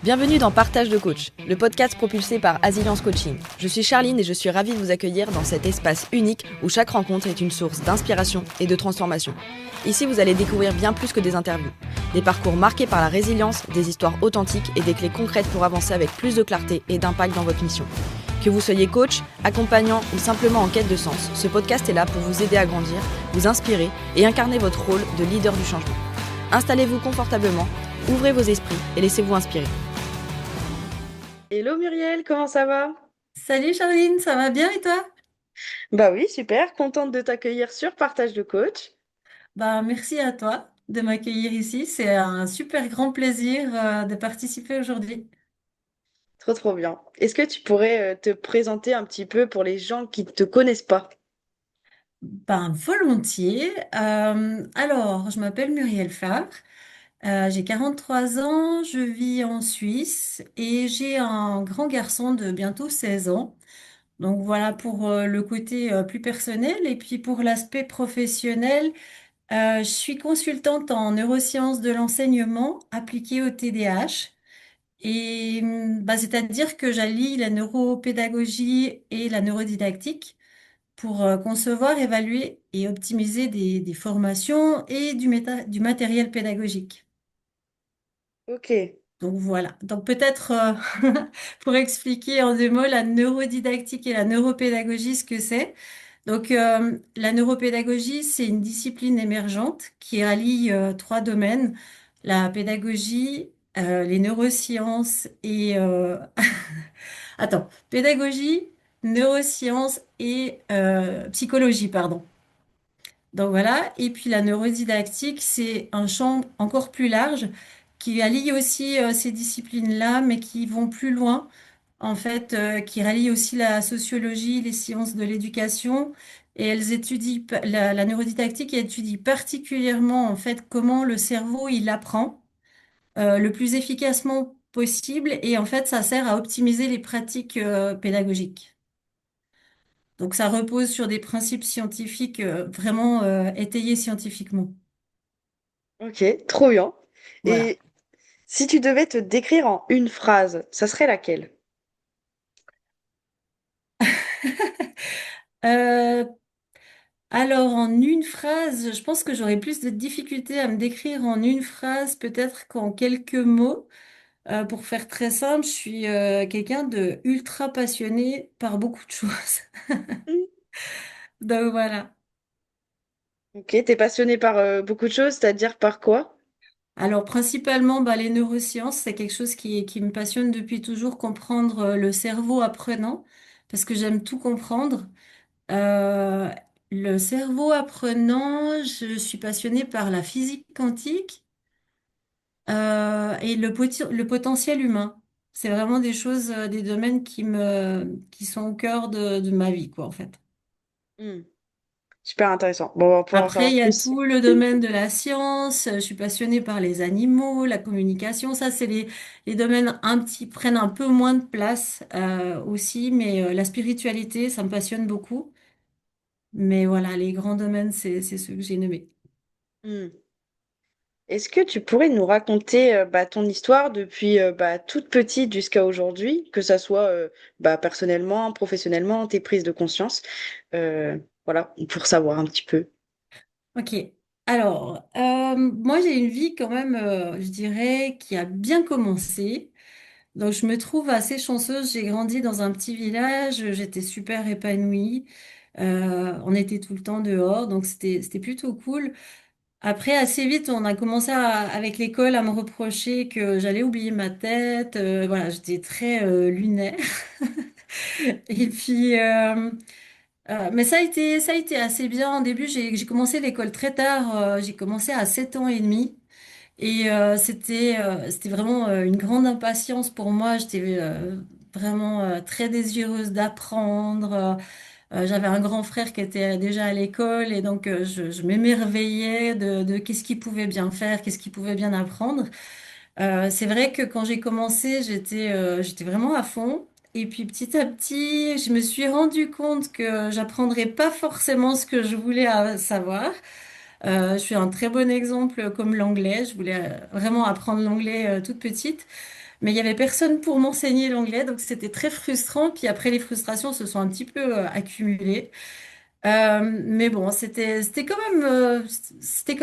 Bienvenue dans Partage de coach, le podcast propulsé par Asiliance Coaching. Je suis Charline et je suis ravie de vous accueillir dans cet espace unique où chaque rencontre est une source d'inspiration et de transformation. Ici, vous allez découvrir bien plus que des interviews. Des parcours marqués par la résilience, des histoires authentiques et des clés concrètes pour avancer avec plus de clarté et d'impact dans votre mission. Que vous soyez coach, accompagnant ou simplement en quête de sens, ce podcast est là pour vous aider à grandir, vous inspirer et incarner votre rôle de leader du changement. Installez-vous confortablement, ouvrez vos esprits et laissez-vous inspirer. Hello Muriel, comment ça va? Salut Charline, ça va bien et toi? Bah oui, super, contente de t'accueillir sur Partage de coach. Bah, merci à toi de m'accueillir ici. C'est un super grand plaisir de participer aujourd'hui. Trop trop bien. Est-ce que tu pourrais te présenter un petit peu pour les gens qui ne te connaissent pas? Ben, volontiers. Alors, je m'appelle Muriel Favre, j'ai 43 ans, je vis en Suisse et j'ai un grand garçon de bientôt 16 ans. Donc voilà pour le côté plus personnel et puis pour l'aspect professionnel. Je suis consultante en neurosciences de l'enseignement appliquée au TDAH. Et bah, c'est-à-dire que j'allie la neuropédagogie et la neurodidactique pour concevoir, évaluer et optimiser des formations et du matériel pédagogique. Ok, Donc voilà. Donc peut-être pour expliquer en deux mots la neurodidactique et la neuropédagogie, ce que c'est. Donc la neuropédagogie, c'est une discipline émergente qui allie trois domaines, la pédagogie, les neurosciences et attends, pédagogie, neurosciences et psychologie, pardon. Donc voilà, et puis la neurodidactique, c'est un champ encore plus large qui allie aussi ces disciplines-là, mais qui vont plus loin, en fait, qui rallie aussi la sociologie, les sciences de l'éducation, et elles étudient, la neurodidactique étudie particulièrement, en fait, comment le cerveau, il apprend le plus efficacement possible, et en fait, ça sert à optimiser les pratiques pédagogiques. Donc ça repose sur des principes scientifiques vraiment étayés scientifiquement. ok, trop bien. Voilà. Et si tu devais te décrire en une phrase, ça serait laquelle? Euh, alors en une phrase, je pense que j'aurais plus de difficultés à me décrire en une phrase peut-être qu'en quelques mots. Pour faire très simple, je suis quelqu'un de ultra passionné par beaucoup de choses. Hmm. Donc voilà. Ok, t'es passionné par beaucoup de choses, c'est-à-dire par quoi? Alors principalement, bah, les neurosciences, c'est quelque chose qui me passionne depuis toujours, comprendre le cerveau apprenant, parce que j'aime tout comprendre. Euh, le cerveau apprenant, je suis passionnée par la physique quantique et le potentiel humain. C'est vraiment des choses, des domaines qui sont au cœur de ma vie, quoi, en fait. Hmm, super intéressant. Bon, on va pouvoir en Après, savoir il y a plus. tout le domaine de la science. Je suis passionnée par les animaux, la communication. Ça, c'est les domaines prennent un peu moins de place aussi, mais la spiritualité, ça me passionne beaucoup. Mais voilà, les grands domaines, c'est ceux que j'ai nommés. Hmm. Est-ce que tu pourrais nous raconter ton histoire depuis toute petite jusqu'à aujourd'hui, que ça soit personnellement, professionnellement, tes prises de conscience, voilà, pour savoir un petit peu. Ok. Alors, moi, j'ai une vie quand même, je dirais, qui a bien commencé. Donc, je me trouve assez chanceuse. J'ai grandi dans un petit village. J'étais super épanouie. On était tout le temps dehors, donc c'était plutôt cool. Après, assez vite, on a commencé avec l'école à me reprocher que j'allais oublier ma tête. Voilà, j'étais très lunaire. Et puis, mais ça a été assez bien. Au début, j'ai commencé l'école très tard. J'ai commencé à 7 ans et demi. Et c'était vraiment une grande impatience pour moi. J'étais vraiment très désireuse d'apprendre. J'avais un grand frère qui était déjà à l'école et donc je m'émerveillais de qu'est-ce qu'il pouvait bien faire, qu'est-ce qu'il pouvait bien apprendre. C'est vrai que quand j'ai commencé, j'étais vraiment à fond. Et puis petit à petit, je me suis rendu compte que j'apprendrais pas forcément ce que je voulais savoir. Je suis un très bon exemple comme l'anglais. Je voulais vraiment apprendre l'anglais toute petite. mais il y avait personne pour m'enseigner l'anglais, donc c'était très frustrant. Puis après, les frustrations se sont un petit peu accumulées. Mais bon, c'était quand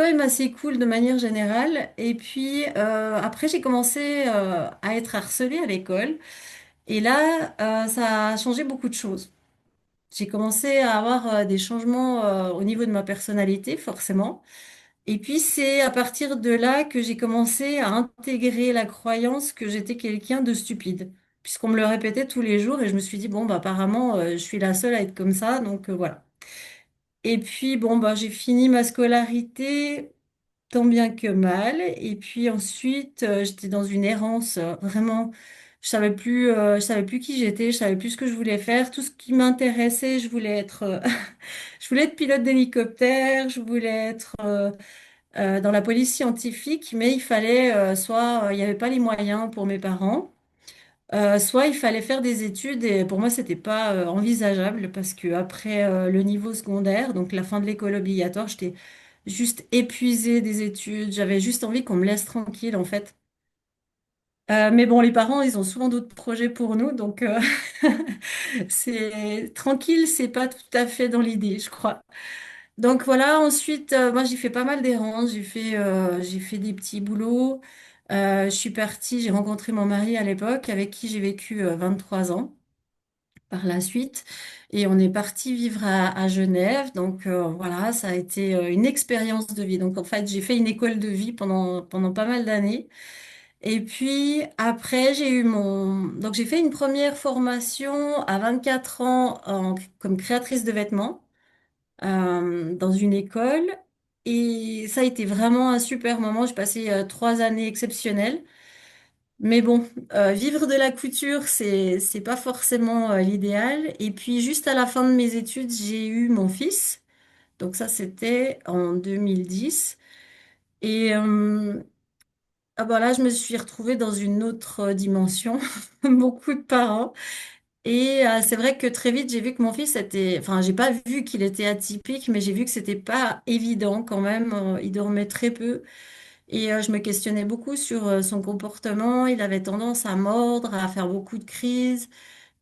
même assez cool de manière générale. Et puis après, j'ai commencé à être harcelée à l'école. Et là, ça a changé beaucoup de choses. J'ai commencé à avoir des changements au niveau de ma personnalité, forcément. Et puis c'est à partir de là que j'ai commencé à intégrer la croyance que j'étais quelqu'un de stupide, puisqu'on me le répétait tous les jours et je me suis dit, bon, bah, apparemment, je suis la seule à être comme ça, donc voilà. Et puis, bon, bah, j'ai fini ma scolarité tant bien que mal. Et puis ensuite, j'étais dans une errance vraiment. Je savais plus qui j'étais, je savais plus ce que je voulais faire. Tout ce qui m'intéressait, je voulais être, je voulais être pilote d'hélicoptère, je voulais être dans la police scientifique, mais il fallait soit il n'y avait pas les moyens pour mes parents, soit il fallait faire des études et pour moi c'était pas envisageable parce que après le niveau secondaire, donc la fin de l'école obligatoire, j'étais juste épuisée des études, j'avais juste envie qu'on me laisse tranquille en fait. Mais bon, les parents, ils ont souvent d'autres projets pour nous, donc c'est tranquille, c'est pas tout à fait dans l'idée, je crois. Donc voilà, ensuite, moi j'ai fait pas mal d'errands, j'ai fait des petits boulots. Je suis partie, j'ai rencontré mon mari à l'époque, avec qui j'ai vécu 23 ans par la suite. Et on est parti vivre à Genève. Donc voilà, ça a été une expérience de vie. Donc en fait, j'ai fait une école de vie pendant pas mal d'années. Et puis après, Donc j'ai fait une première formation à 24 ans comme créatrice de vêtements dans une école. Et ça a été vraiment un super moment. J'ai passé 3 années exceptionnelles. Mais bon, vivre de la couture, c'est pas forcément l'idéal. Et puis juste à la fin de mes études, j'ai eu mon fils. Donc ça, c'était en 2010. Et ah bah là, je me suis retrouvée dans une autre dimension. Beaucoup de parents. Et c'est vrai que très vite, j'ai vu que mon fils était, enfin, j'ai pas vu qu'il était atypique, mais j'ai vu que c'était pas évident quand même. Il dormait très peu et je me questionnais beaucoup sur son comportement. Il avait tendance à mordre, à faire beaucoup de crises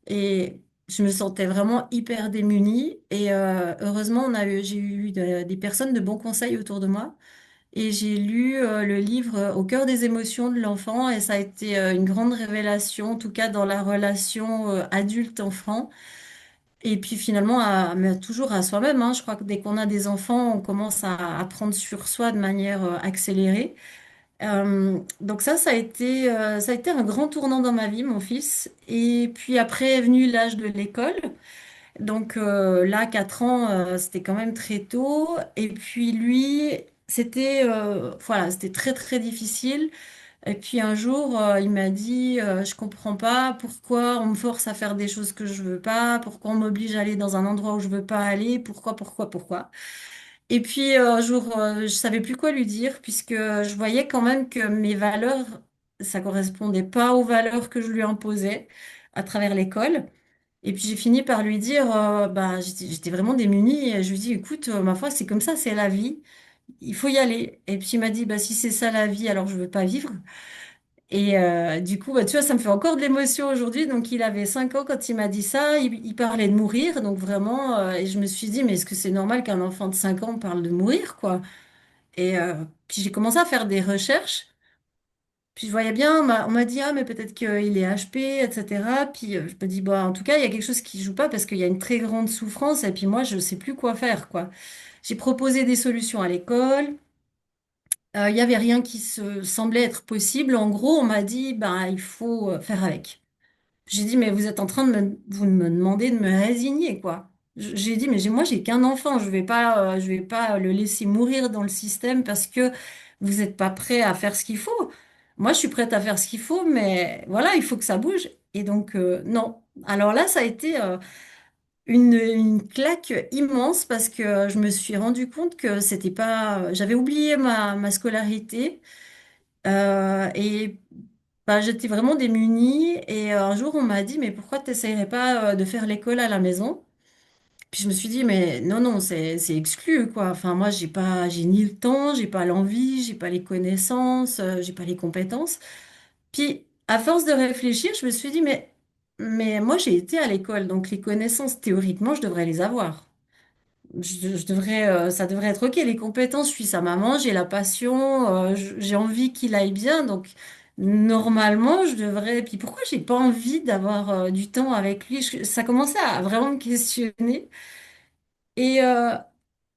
et je me sentais vraiment hyper démunie. Et heureusement, j'ai eu des personnes de bons conseils autour de moi. Et j'ai lu le livre Au cœur des émotions de l'enfant et ça a été une grande révélation, en tout cas dans la relation adulte-enfant. Et puis finalement, mais toujours à soi-même, hein. Je crois que dès qu'on a des enfants, on commence à prendre sur soi de manière accélérée. Donc ça a été un grand tournant dans ma vie, mon fils. Et puis après est venu l'âge de l'école. Donc là, 4 ans, c'était quand même très tôt. Et puis lui, c'était très très difficile. Et puis un jour, il m'a dit, je comprends pas pourquoi on me force à faire des choses que je veux pas, pourquoi on m'oblige à aller dans un endroit où je veux pas aller, pourquoi. Et puis un jour, je savais plus quoi lui dire puisque je voyais quand même que mes valeurs, ça correspondait pas aux valeurs que je lui imposais à travers l'école. Et puis j'ai fini par lui dire, bah, j'étais vraiment démunie. Et je lui dis, écoute, ma foi, c'est comme ça, c'est la vie. Il faut y aller. Et puis il m'a dit, bah, si c'est ça la vie, alors je veux pas vivre. Et du coup, bah, tu vois, ça me fait encore de l'émotion aujourd'hui. Donc il avait 5 ans quand il m'a dit ça. Il parlait de mourir. Donc vraiment, et je me suis dit, mais est-ce que c'est normal qu'un enfant de 5 ans parle de mourir, quoi? Et puis j'ai commencé à faire des recherches. Puis je voyais bien, on m'a dit, ah, mais peut-être qu'il est HP, etc. Puis je me dis, bah, en tout cas, il y a quelque chose qui joue pas parce qu'il y a une très grande souffrance et puis moi, je sais plus quoi faire, quoi. J'ai proposé des solutions à l'école. Il y avait rien qui se semblait être possible. En gros, on m'a dit, bah, il faut faire avec. J'ai dit, mais vous êtes en train vous me demandez de me résigner, quoi. J'ai dit, mais moi, j'ai qu'un enfant. Je vais pas le laisser mourir dans le système parce que vous n'êtes pas prêt à faire ce qu'il faut. Moi, je suis prête à faire ce qu'il faut, mais voilà, il faut que ça bouge. Et donc, non. Alors là, ça a été une claque immense parce que je me suis rendu compte que c'était pas, j'avais oublié ma scolarité et bah, j'étais vraiment démunie et un jour on m'a dit mais pourquoi tu n'essayerais pas de faire l'école à la maison? Puis je me suis dit mais non non c'est exclu quoi. Enfin moi j'ai ni le temps, j'ai pas l'envie, j'ai pas les connaissances, j'ai pas les compétences. Puis à force de réfléchir, je me suis dit, mais moi j'ai été à l'école, donc les connaissances, théoriquement, je devrais les avoir. Je devrais, ça devrait être OK. Les compétences, je suis sa maman, j'ai la passion, j'ai envie qu'il aille bien. Donc, normalement, je devrais. Puis pourquoi j'ai pas envie d'avoir du temps avec lui? Ça commençait à vraiment me questionner. Et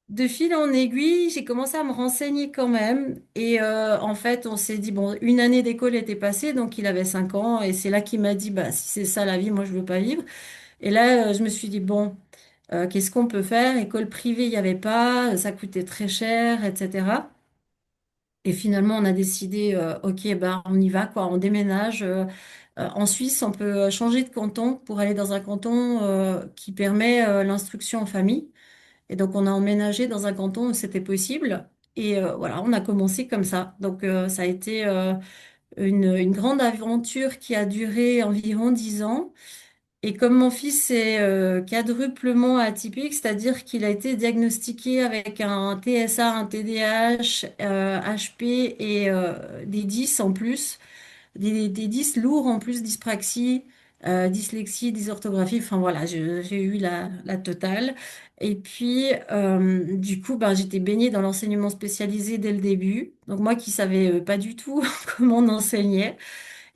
de fil en aiguille, j'ai commencé à me renseigner quand même. Et en fait, on s'est dit, bon, une année d'école était passée, donc il avait 5 ans. Et c'est là qu'il m'a dit, bah, si c'est ça la vie, moi, je veux pas vivre. Et là, je me suis dit, bon. Qu'est-ce qu'on peut faire? École privée, il n'y avait pas, ça coûtait très cher, etc. Et finalement, on a décidé, ok, bah, on y va, quoi, on déménage. En Suisse, on peut changer de canton pour aller dans un canton qui permet l'instruction en famille. Et donc, on a emménagé dans un canton où c'était possible. Et voilà, on a commencé comme ça. Donc, ça a été une grande aventure qui a duré environ 10 ans. Et comme mon fils est quadruplement atypique, c'est-à-dire qu'il a été diagnostiqué avec un TSA, un TDAH, HP et des 10 en plus, des 10 lourds en plus, dyspraxie, dyslexie, dysorthographie, enfin voilà, j'ai eu la totale. Et puis, du coup, ben, j'étais baignée dans l'enseignement spécialisé dès le début. Donc moi qui savais pas du tout comment on enseignait.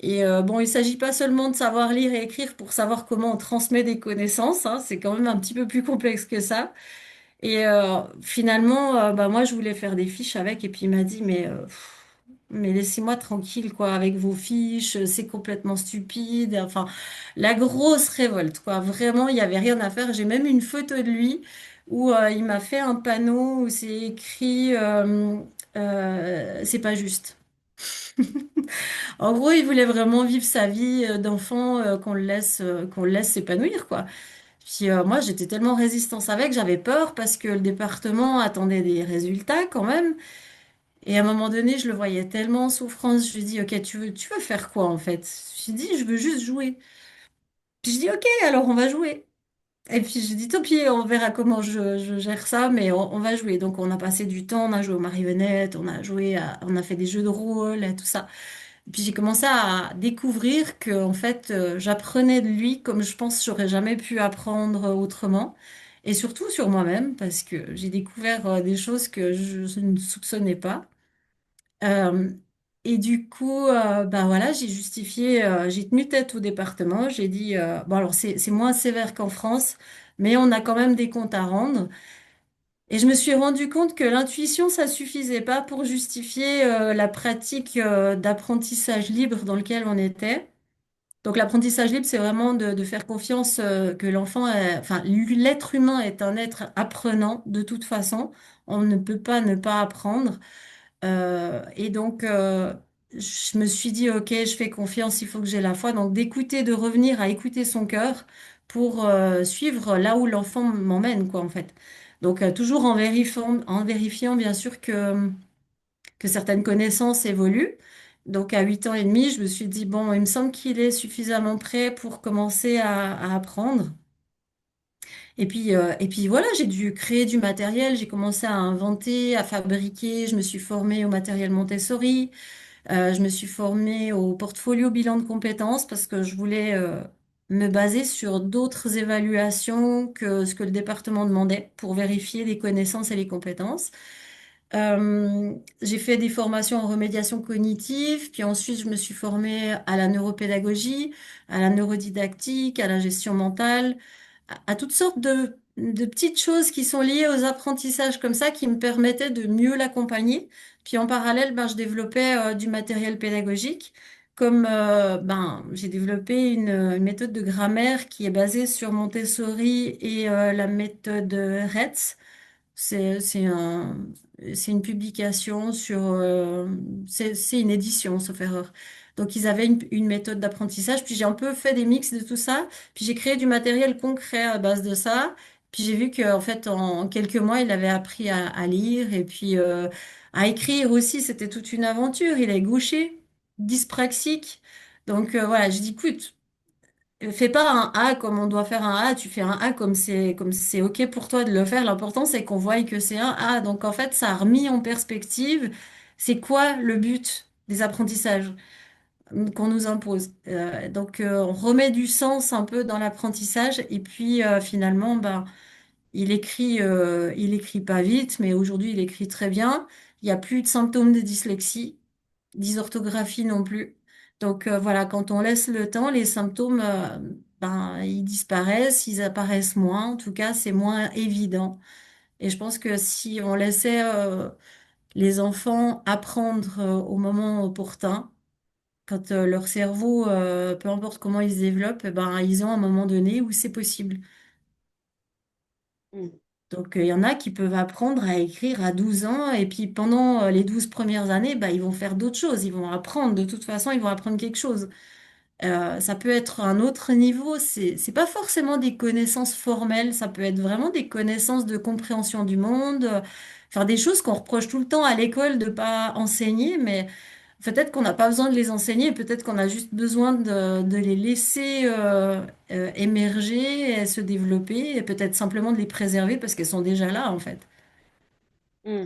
Et bon, il s'agit pas seulement de savoir lire et écrire pour savoir comment on transmet des connaissances, hein, c'est quand même un petit peu plus complexe que ça. Et finalement, bah, moi, je voulais faire des fiches avec, et puis il m'a dit, mais laissez-moi tranquille, quoi, avec vos fiches, c'est complètement stupide. Enfin, la grosse révolte, quoi. Vraiment, il y avait rien à faire. J'ai même une photo de lui où il m'a fait un panneau où c'est écrit, c'est pas juste. En gros, il voulait vraiment vivre sa vie d'enfant, qu'on le laisse s'épanouir, quoi. Puis moi, j'étais tellement résistance avec, j'avais peur parce que le département attendait des résultats quand même. Et à un moment donné, je le voyais tellement en souffrance. Je lui dis, OK, tu veux faire quoi en fait? Je lui dis, je veux juste jouer. Puis je dis, OK, alors on va jouer. Et puis je dis, tant pis, on verra comment je gère ça, mais on va jouer. Donc on a passé du temps, on a joué aux marionnettes, on a fait des jeux de rôle et tout ça. Puis j'ai commencé à découvrir que en fait j'apprenais de lui comme je pense j'aurais jamais pu apprendre autrement et surtout sur moi-même parce que j'ai découvert des choses que je ne soupçonnais pas. Euh, et du coup ben voilà, j'ai tenu tête au département, j'ai dit bon alors c'est moins sévère qu'en France mais on a quand même des comptes à rendre. Et je me suis rendu compte que l'intuition, ça suffisait pas pour justifier la pratique d'apprentissage libre dans lequel on était. Donc l'apprentissage libre, c'est vraiment de faire confiance que enfin l'être humain est un être apprenant de toute façon. On ne peut pas ne pas apprendre. Et donc je me suis dit, ok, je fais confiance, il faut que j'ai la foi. Donc d'écouter, de revenir à écouter son cœur pour suivre là où l'enfant m'emmène, quoi, en fait. Donc toujours en vérifiant bien sûr que certaines connaissances évoluent. Donc à 8 ans et demi, je me suis dit, bon, il me semble qu'il est suffisamment prêt pour commencer à apprendre. Et puis voilà, j'ai dû créer du matériel, j'ai commencé à inventer, à fabriquer, je me suis formée au matériel Montessori, je me suis formée au portfolio bilan de compétences parce que je voulais me baser sur d'autres évaluations que ce que le département demandait pour vérifier les connaissances et les compétences. J'ai fait des formations en remédiation cognitive, puis ensuite je me suis formée à la neuropédagogie, à la neurodidactique, à la gestion mentale, à toutes sortes de petites choses qui sont liées aux apprentissages comme ça, qui me permettaient de mieux l'accompagner. Puis en parallèle, ben, je développais du matériel pédagogique, comme ben, j'ai développé une méthode de grammaire qui est basée sur Montessori et la méthode RETS. C'est c'est une publication sur, c'est une édition, sauf erreur. Donc ils avaient une méthode d'apprentissage, puis j'ai un peu fait des mix de tout ça, puis j'ai créé du matériel concret à base de ça, puis j'ai vu qu'en fait en quelques mois il avait appris à lire et puis à écrire aussi, c'était toute une aventure. Il est gaucher, dyspraxique, donc voilà, je dis écoute. Fais pas un A comme on doit faire un A, tu fais un A comme c'est OK pour toi de le faire. L'important c'est qu'on voie que c'est un A. Donc en fait, ça a remis en perspective c'est quoi le but des apprentissages. qu'on nous impose. On remet du sens un peu dans l'apprentissage et puis finalement, ben, il écrit pas vite, mais aujourd'hui il écrit très bien. Il n'y a plus de symptômes de dyslexie, dysorthographie non plus. Voilà, quand on laisse le temps, les symptômes, ben, ils disparaissent, ils apparaissent moins. En tout cas, c'est moins évident. Et je pense que si on laissait les enfants apprendre au moment opportun, quand leur cerveau, peu importe comment ils se développent, eh ben, ils ont un moment donné où c'est possible. Mm. Il y en a qui peuvent apprendre à écrire à 12 ans et puis pendant les 12 premières années, bah, ils vont faire d'autres choses. Ils vont apprendre. De toute façon, ils vont apprendre quelque chose. Ça peut être un autre niveau. C'est pas forcément des connaissances formelles. Ça peut être vraiment des connaissances de compréhension du monde. Faire des choses qu'on reproche tout le temps à l'école de pas enseigner, mais peut-être qu'on n'a pas besoin de les enseigner. Peut-être qu'on a juste besoin de les laisser émerger et se développer et peut-être simplement de les préserver parce qu'elles sont déjà là, en fait. Mm.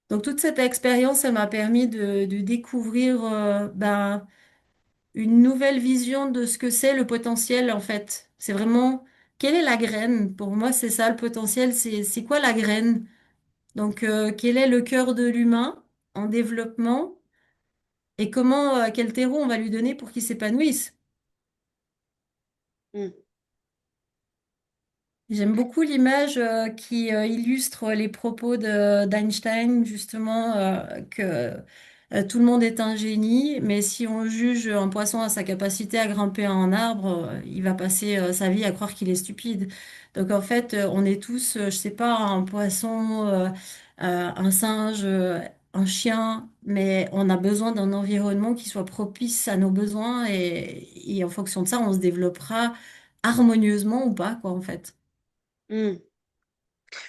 Donc toute cette expérience, elle m'a permis de découvrir ben, une nouvelle vision de ce que c'est le potentiel en fait. C'est vraiment, quelle est la graine? Pour moi, c'est ça le potentiel, c'est quoi la graine? Quel est le cœur de l'humain en développement et comment, quel terreau on va lui donner pour qu'il s'épanouisse? Mm. J'aime beaucoup l'image qui illustre les propos d'Einstein, justement, que tout le monde est un génie, mais si on juge un poisson à sa capacité à grimper à un arbre, il va passer sa vie à croire qu'il est stupide. Donc en fait, on est tous, je sais pas, un poisson, un singe, un chien, mais on a besoin d'un environnement qui soit propice à nos besoins et en fonction de ça, on se développera harmonieusement ou pas, quoi, en fait. Mm.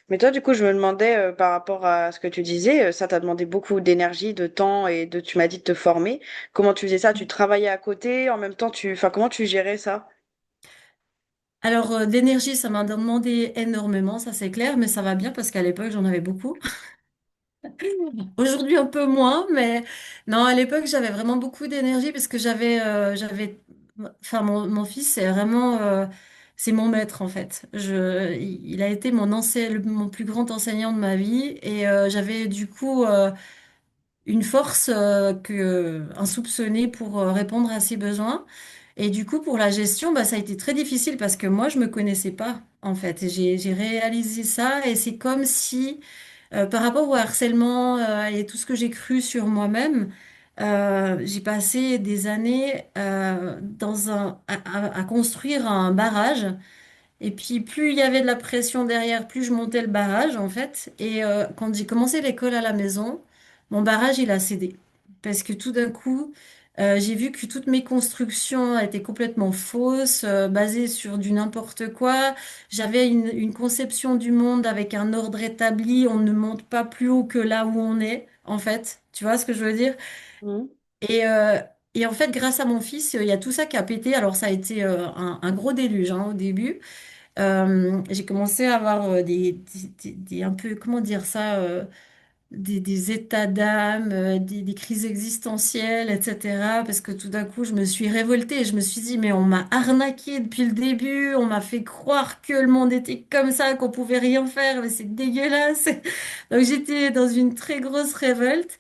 Mais toi, du coup, je me demandais par rapport à ce que tu disais, ça t'a demandé beaucoup d'énergie, de temps et tu m'as dit de te former. Comment tu faisais ça? Tu travaillais à côté, en même temps, enfin, comment tu gérais ça? Alors, d'énergie, ça m'a demandé énormément, ça c'est clair, mais ça va bien parce qu'à l'époque, j'en avais beaucoup. Aujourd'hui, un peu moins, mais non, à l'époque, j'avais vraiment beaucoup d'énergie parce que enfin, mon fils, c'est vraiment, c'est mon maître en fait. Il a été mon plus grand enseignant de ma vie et j'avais du coup une force insoupçonnée pour répondre à ses besoins. Et du coup, pour la gestion, bah, ça a été très difficile parce que moi, je me connaissais pas, en fait. Et j'ai réalisé ça et c'est comme si, par rapport au harcèlement et tout ce que j'ai cru sur moi-même, j'ai passé des années à construire un barrage et puis, plus il y avait de la pression derrière, plus je montais le barrage, en fait. Et quand j'ai commencé l'école à la maison, mon barrage, il a cédé. Parce que tout d'un coup, j'ai vu que toutes mes constructions étaient complètement fausses, basées sur du n'importe quoi. J'avais une conception du monde avec un ordre établi. On ne monte pas plus haut que là où on est, en fait. Tu vois ce que je veux dire? Mm. Et, euh, et en fait, grâce à mon fils, il y a tout ça qui a pété. Alors, ça a été un gros déluge hein, au début. J'ai commencé à avoir un peu, comment dire ça, des états d'âme, des crises existentielles, etc. Parce que tout d'un coup, je me suis révoltée. Je me suis dit, mais on m'a arnaqué depuis le début. On m'a fait croire que le monde était comme ça, qu'on pouvait rien faire. Mais c'est dégueulasse. Donc j'étais dans une très grosse révolte.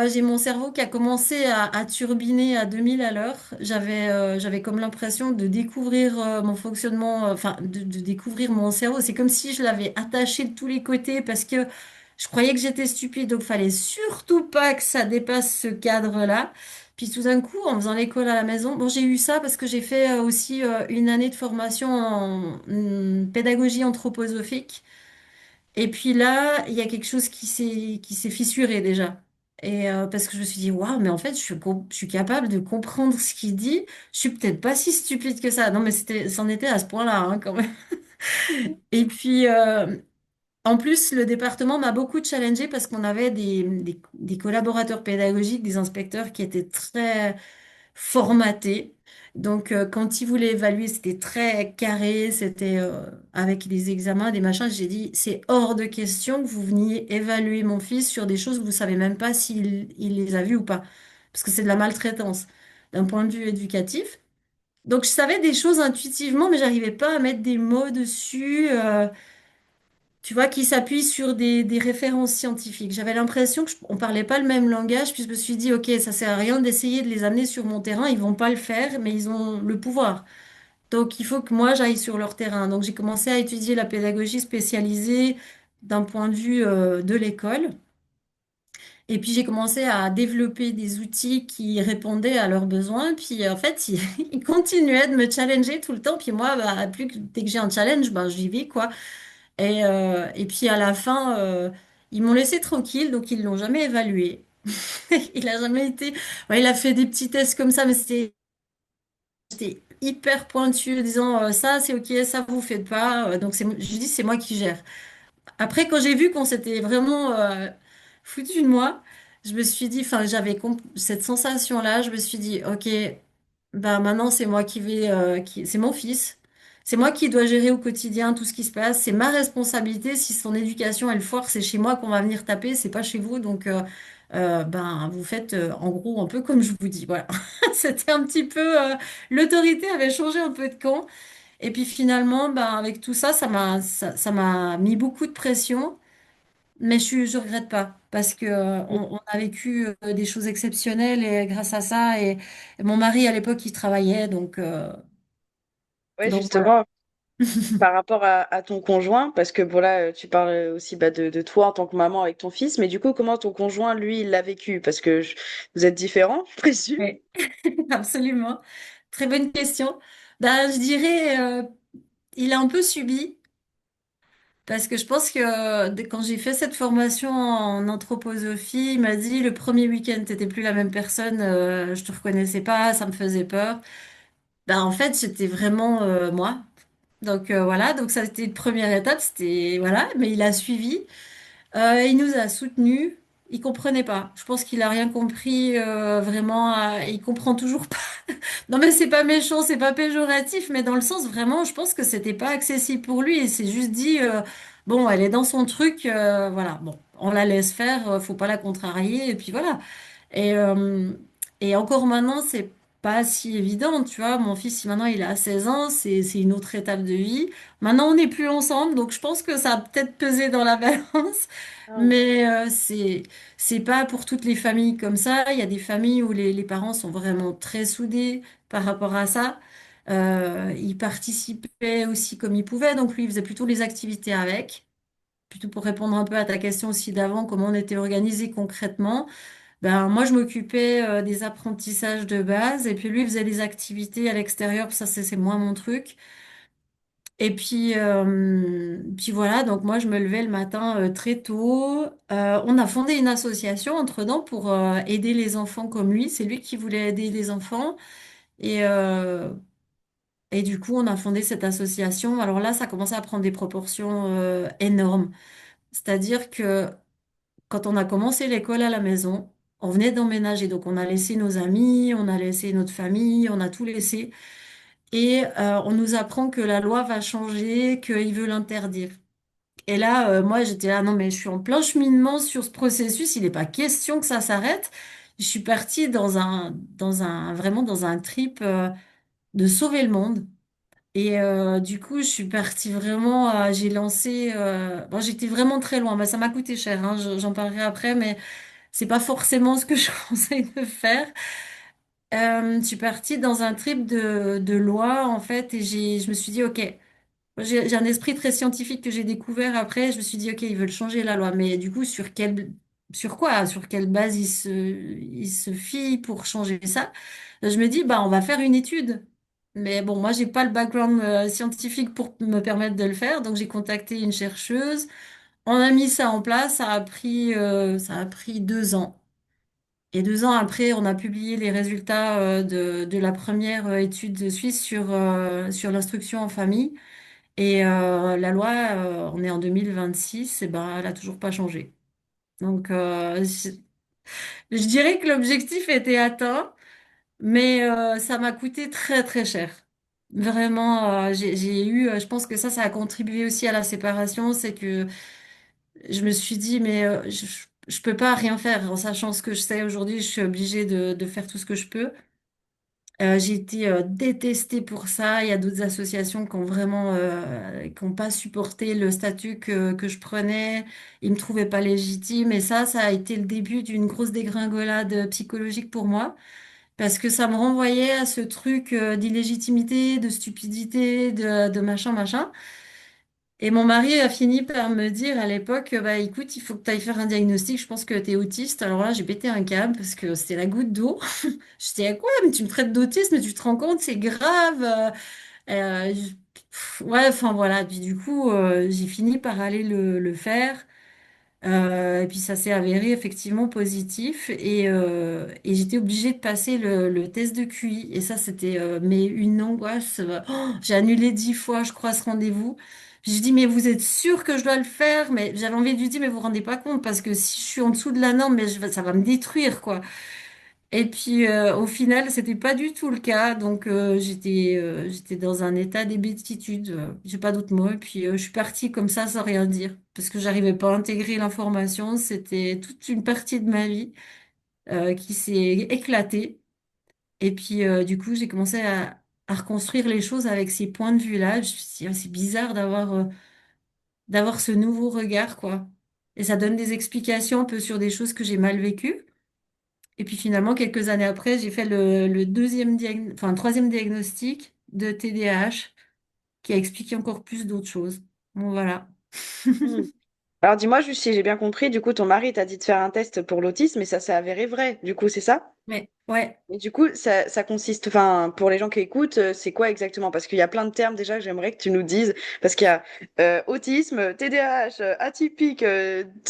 J'ai mon cerveau qui a commencé à turbiner à 2000 à l'heure. J'avais comme l'impression de découvrir mon fonctionnement, enfin de découvrir mon cerveau. C'est comme si je l'avais attaché de tous les côtés parce que je croyais que j'étais stupide, donc fallait surtout pas que ça dépasse ce cadre-là. Puis tout d'un coup, en faisant l'école à la maison, bon, j'ai eu ça parce que j'ai fait aussi une année de formation en pédagogie anthroposophique. Et puis là, il y a quelque chose qui s'est fissuré déjà. Et parce que je me suis dit, waouh, mais en fait, je suis capable de comprendre ce qu'il dit. Je suis peut-être pas si stupide que ça. Non, mais c'en était à ce point-là, hein, quand même. Et puis, en plus, le département m'a beaucoup challengée parce qu'on avait des collaborateurs pédagogiques, des inspecteurs qui étaient très formaté. Quand ils voulaient évaluer, c'était très carré, c'était avec des examens, des machins. J'ai dit, c'est hors de question que vous veniez évaluer mon fils sur des choses que vous savez même pas s'il il les a vues ou pas, parce que c'est de la maltraitance. d'un point de vue éducatif. Donc je savais des choses intuitivement, mais j'arrivais pas à mettre des mots dessus, tu vois, qui s'appuient sur des références scientifiques. J'avais l'impression que on parlait pas le même langage, puis je me suis dit, ok, ça sert à rien d'essayer de les amener sur mon terrain, ils vont pas le faire, mais ils ont le pouvoir. Donc il faut que moi j'aille sur leur terrain. Donc j'ai commencé à étudier la pédagogie spécialisée d'un point de vue de l'école. Et puis j'ai commencé à développer des outils qui répondaient à leurs besoins. Puis en fait, ils continuaient de me challenger tout le temps. Puis moi, bah, dès que j'ai un challenge, bah, j'y vais, quoi. Et puis à la fin, ils m'ont laissé tranquille, donc ils l'ont jamais évalué. Il a jamais été. Ouais, il a fait des petits tests comme ça, mais c'était hyper pointu, disant ça c'est ok, ça vous faites pas. Donc je dis c'est moi qui gère. Après, quand j'ai vu qu'on s'était vraiment foutu de moi, je me suis dit, enfin, cette sensation-là, je me suis dit, ok, bah maintenant c'est moi qui vais, c'est mon fils, c'est moi qui dois gérer au quotidien tout ce qui se passe, c'est ma responsabilité. Si son éducation elle foire, c'est chez moi qu'on va venir taper, c'est pas chez vous. Donc, ben vous faites en gros un peu comme je vous dis. Voilà, c'était un petit peu, l'autorité avait changé un peu de camp. Et puis finalement, ben, avec tout ça, ça m'a mis beaucoup de pression, mais je regrette pas parce que on a vécu des choses exceptionnelles et grâce à ça. Et mon mari à l'époque, il travaillait, Ouais, donc voilà. justement, par rapport à ton conjoint, parce que voilà, tu parles aussi bah, de toi en tant que maman avec ton fils, mais du coup, comment ton conjoint, lui, il l'a vécu? Parce que vous êtes différents, je présume. Oui, absolument. Très bonne question. Ben, je dirais, il a un peu subi. Parce que je pense que quand j'ai fait cette formation en anthroposophie, il m'a dit le premier week-end, t'étais plus la même personne, je te reconnaissais pas, ça me faisait peur. Ben, en fait, j'étais vraiment moi. Donc voilà, donc ça a été une première étape, c'était voilà, mais il a suivi. Il nous a soutenus. Il comprenait pas. Je pense qu'il a rien compris vraiment. Il comprend toujours pas. Non mais c'est pas méchant, c'est pas péjoratif, mais dans le sens vraiment, je pense que c'était pas accessible pour lui. Il s'est juste dit bon, elle est dans son truc, voilà. Bon, on la laisse faire, faut pas la contrarier et puis voilà. Et, euh, et encore maintenant, c'est pas si évident, tu vois. Mon fils, maintenant, il a 16 ans, c'est une autre étape de vie. Maintenant, on n'est plus ensemble, donc je pense que ça a peut-être pesé dans la balance. Ah. Mais c'est pas pour toutes les familles comme ça. Il y a des familles où les parents sont vraiment très soudés par rapport à ça. Ils participaient aussi comme ils pouvaient, donc lui, il faisait plutôt les activités avec. Plutôt pour répondre un peu à ta question aussi d'avant, comment on était organisé concrètement. Ben, moi, je m'occupais des apprentissages de base et puis lui il faisait des activités à l'extérieur. Ça, c'est moins mon truc. Et puis voilà, donc moi, je me levais le matin très tôt. On a fondé une association entre-temps pour aider les enfants comme lui. C'est lui qui voulait aider les enfants. Et, euh, et du coup, on a fondé cette association. Alors là, ça a commencé à prendre des proportions énormes. C'est-à-dire que quand on a commencé l'école à la maison, on venait d'emménager, donc on a laissé nos amis, on a laissé notre famille, on a tout laissé. Et on nous apprend que la loi va changer, qu'il veut l'interdire. Et là, moi, j'étais là, non, mais je suis en plein cheminement sur ce processus, il n'est pas question que ça s'arrête. Je suis partie vraiment dans un trip de sauver le monde. Et du coup, je suis partie vraiment, j'ai lancé, bon, j'étais vraiment très loin, bah, ça m'a coûté cher, hein, j'en parlerai après, mais c'est pas forcément ce que je conseille de faire. Je suis partie dans un trip de loi, en fait, et je me suis dit, OK, j'ai un esprit très scientifique que j'ai découvert après. Je me suis dit, OK, ils veulent changer la loi, mais du coup, sur quoi? Sur quelle base ils se fient pour changer ça? Je me dis, bah, on va faire une étude. Mais bon, moi, j'ai pas le background scientifique pour me permettre de le faire, donc j'ai contacté une chercheuse. On a mis ça en place. Ça a pris 2 ans. Et 2 ans après, on a publié les résultats de la première étude suisse sur l'instruction en famille. Et la loi, on est en 2026, et ben, elle a toujours pas changé. Donc, je dirais que l'objectif était atteint, mais ça m'a coûté très très cher. Vraiment, j'ai eu, je pense que ça a contribué aussi à la séparation, c'est que je me suis dit, mais je peux pas rien faire en sachant ce que je sais aujourd'hui, je suis obligée de faire tout ce que je peux. J'ai été détestée pour ça. Il y a d'autres associations qui ont vraiment, qui ont pas supporté le statut que je prenais. Ils me trouvaient pas légitime. Et ça a été le début d'une grosse dégringolade psychologique pour moi. Parce que ça me renvoyait à ce truc d'illégitimité, de stupidité, de machin, machin. Et mon mari a fini par me dire à l'époque, bah écoute, il faut que tu ailles faire un diagnostic, je pense que tu es autiste. Alors là, j'ai pété un câble parce que c'était la goutte d'eau. Je disais, quoi, mais tu me traites d'autisme, mais tu te rends compte, c'est grave. Ouais, enfin voilà. Puis du coup, j'ai fini par aller le faire. Et puis ça s'est avéré effectivement positif et j'étais obligée de passer le test de QI et ça c'était mais une angoisse. J'ai annulé 10 fois je crois ce rendez-vous. J'ai dit mais vous êtes sûr que je dois le faire? Mais j'avais envie de lui dire mais vous vous rendez pas compte parce que si je suis en dessous de la norme mais ça va me détruire quoi. Et puis au final, c'était pas du tout le cas. Donc j'étais dans un état d'hébétitude, j'ai pas d'autre mot. Et puis je suis partie comme ça sans rien dire parce que j'arrivais pas à intégrer l'information. C'était toute une partie de ma vie qui s'est éclatée. Et puis du coup, j'ai commencé à reconstruire les choses avec ces points de vue-là. Je me suis dit, ah, c'est bizarre d'avoir ce nouveau regard, quoi. Et ça donne des explications un peu sur des choses que j'ai mal vécues. Et puis finalement, quelques années après, j'ai fait le enfin, le troisième diagnostic de TDAH qui a expliqué encore plus d'autres choses. Bon, voilà. Hmm. Alors dis-moi juste si j'ai bien compris, du coup ton mari t'a dit de faire un test pour l'autisme et ça s'est avéré vrai, du coup c'est ça? Mais ouais, Et du coup ça consiste, enfin pour les gens qui écoutent, c'est quoi exactement? Parce qu'il y a plein de termes déjà que j'aimerais que tu nous dises, parce qu'il y a autisme, TDAH, atypique,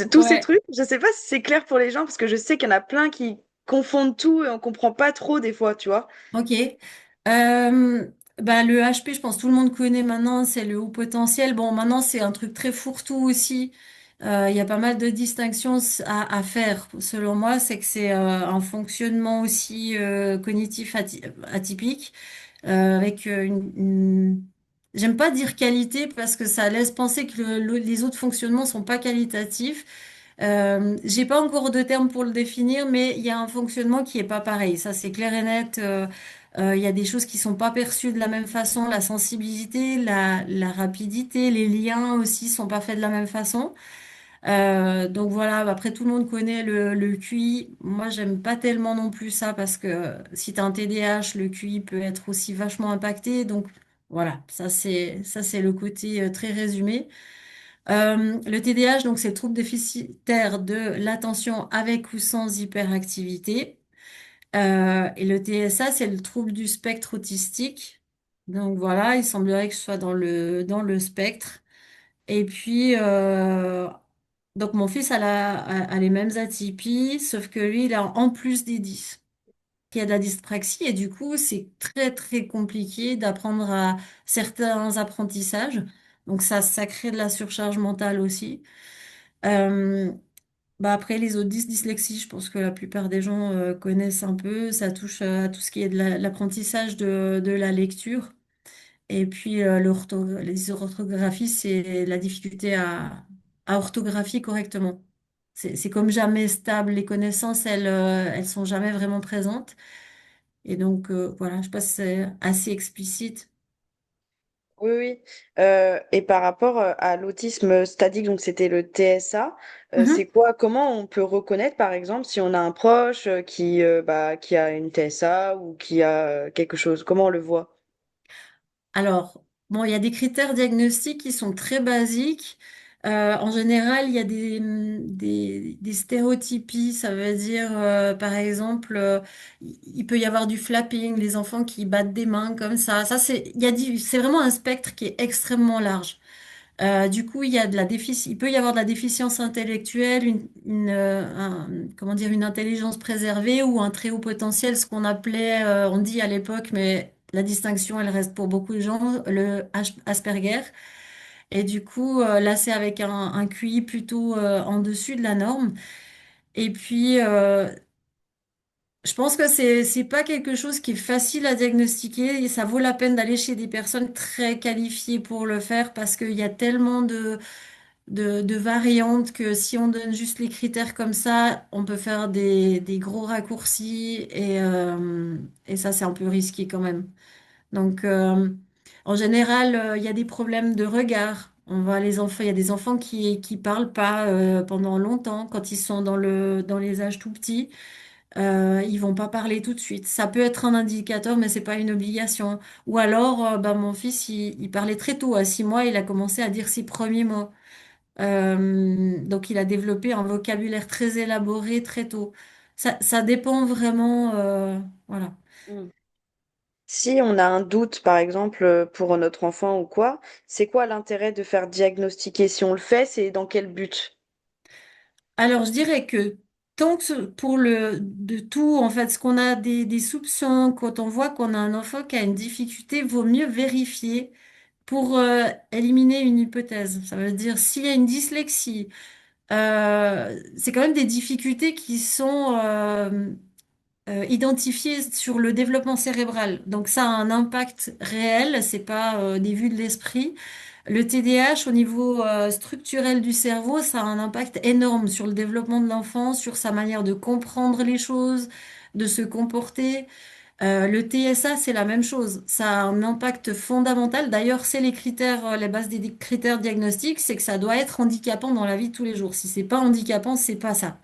tous ces ouais, trucs. Je sais pas si c'est clair pour les gens parce que je sais qu'il y en a plein qui confondent tout et on comprend pas trop des fois, tu vois. ok. Bah, le HP, je pense que tout le monde connaît maintenant, c'est le haut potentiel. Bon, maintenant, c'est un truc très fourre-tout aussi. Il y a pas mal de distinctions à faire. Selon moi, c'est que c'est un fonctionnement aussi cognitif atypique. Avec j'aime pas dire qualité parce que ça laisse penser que les autres fonctionnements sont pas qualitatifs. J'ai pas encore de terme pour le définir, mais il y a un fonctionnement qui est pas pareil. Ça, c'est clair et net. Il y a des choses qui sont pas perçues de la même façon. La sensibilité, la rapidité, les liens aussi sont pas faits de la même façon. Donc voilà, après tout le monde connaît le QI. Moi, j'aime pas tellement non plus ça parce que si tu as un TDAH, le QI peut être aussi vachement impacté. Donc voilà, ça c'est le côté très résumé. Le TDAH, donc c'est le trouble déficitaire de l'attention avec ou sans hyperactivité. Et le TSA, c'est le trouble du spectre autistique. Donc voilà, il semblerait que je sois dans le spectre. Et puis, donc mon fils a les mêmes atypies, sauf que lui, il a en plus des 10 qui a de la dyspraxie, et du coup, c'est très, très compliqué d'apprendre à certains apprentissages. Donc ça crée de la surcharge mentale aussi. Euh, Bah après, les autres dyslexie, je pense que la plupart des gens connaissent un peu. Ça touche à tout ce qui est de l'apprentissage de la lecture. Et puis, les orthographies, c'est la difficulté à orthographier correctement. C'est comme jamais stable. Les connaissances, elles sont jamais vraiment présentes. Et donc, voilà, je pense que c'est assez explicite. Oui, oui. Et par rapport à l'autisme stadique, donc c'était le TSA, c'est Mhm. quoi, comment on peut reconnaître, par exemple, si on a un proche qui a une TSA ou qui a quelque chose, comment on le voit? Alors, bon, il y a des critères diagnostiques qui sont très basiques. En général, il y a des stéréotypies. Ça veut dire, par exemple, il peut y avoir du flapping, les enfants qui battent des mains comme ça. Ça, c'est vraiment un spectre qui est extrêmement large. Du coup, il y a il peut y avoir de la déficience intellectuelle, comment dire, une intelligence préservée ou un très haut potentiel, ce qu'on appelait, on dit à l'époque, mais la distinction, elle reste pour beaucoup de gens, le Asperger. Et du coup, là, c'est avec un QI plutôt en dessus de la norme. Et puis, je pense que c'est pas quelque chose qui est facile à diagnostiquer et ça vaut la peine d'aller chez des personnes très qualifiées pour le faire parce qu'il y a tellement de variantes que si on donne juste les critères comme ça, on peut faire des gros raccourcis et ça, c'est un peu risqué quand même. Donc, en général, il y a des problèmes de regard. On voit les enfants, il y a des enfants qui parlent pas pendant longtemps quand ils sont dans les âges tout petits. Ils vont pas parler tout de suite. Ça peut être un indicateur, mais c'est pas une obligation. Ou alors, bah, mon fils, il parlait très tôt. À 6 mois, il a commencé à dire ses premiers mots. Donc, il a développé un vocabulaire très élaboré très tôt. Ça dépend vraiment, voilà. Mm. Si on a un doute, par exemple, pour notre enfant ou quoi, c'est quoi l'intérêt de faire diagnostiquer? Si on le fait, c'est dans quel but? Alors, je dirais que tant que pour de tout, en fait, ce qu'on a des soupçons, quand on voit qu'on a un enfant qui a une difficulté, vaut mieux vérifier pour éliminer une hypothèse. Ça veut dire s'il y a une dyslexie, c'est quand même des difficultés qui sont identifiées sur le développement cérébral. Donc ça a un impact réel, c'est pas des vues de l'esprit. Le TDAH, au niveau structurel du cerveau, ça a un impact énorme sur le développement de l'enfant, sur sa manière de comprendre les choses, de se comporter. Le TSA, c'est la même chose. Ça a un impact fondamental. D'ailleurs, c'est les critères, les bases des critères diagnostiques, c'est que ça doit être handicapant dans la vie de tous les jours. Si c'est pas handicapant, c'est pas ça.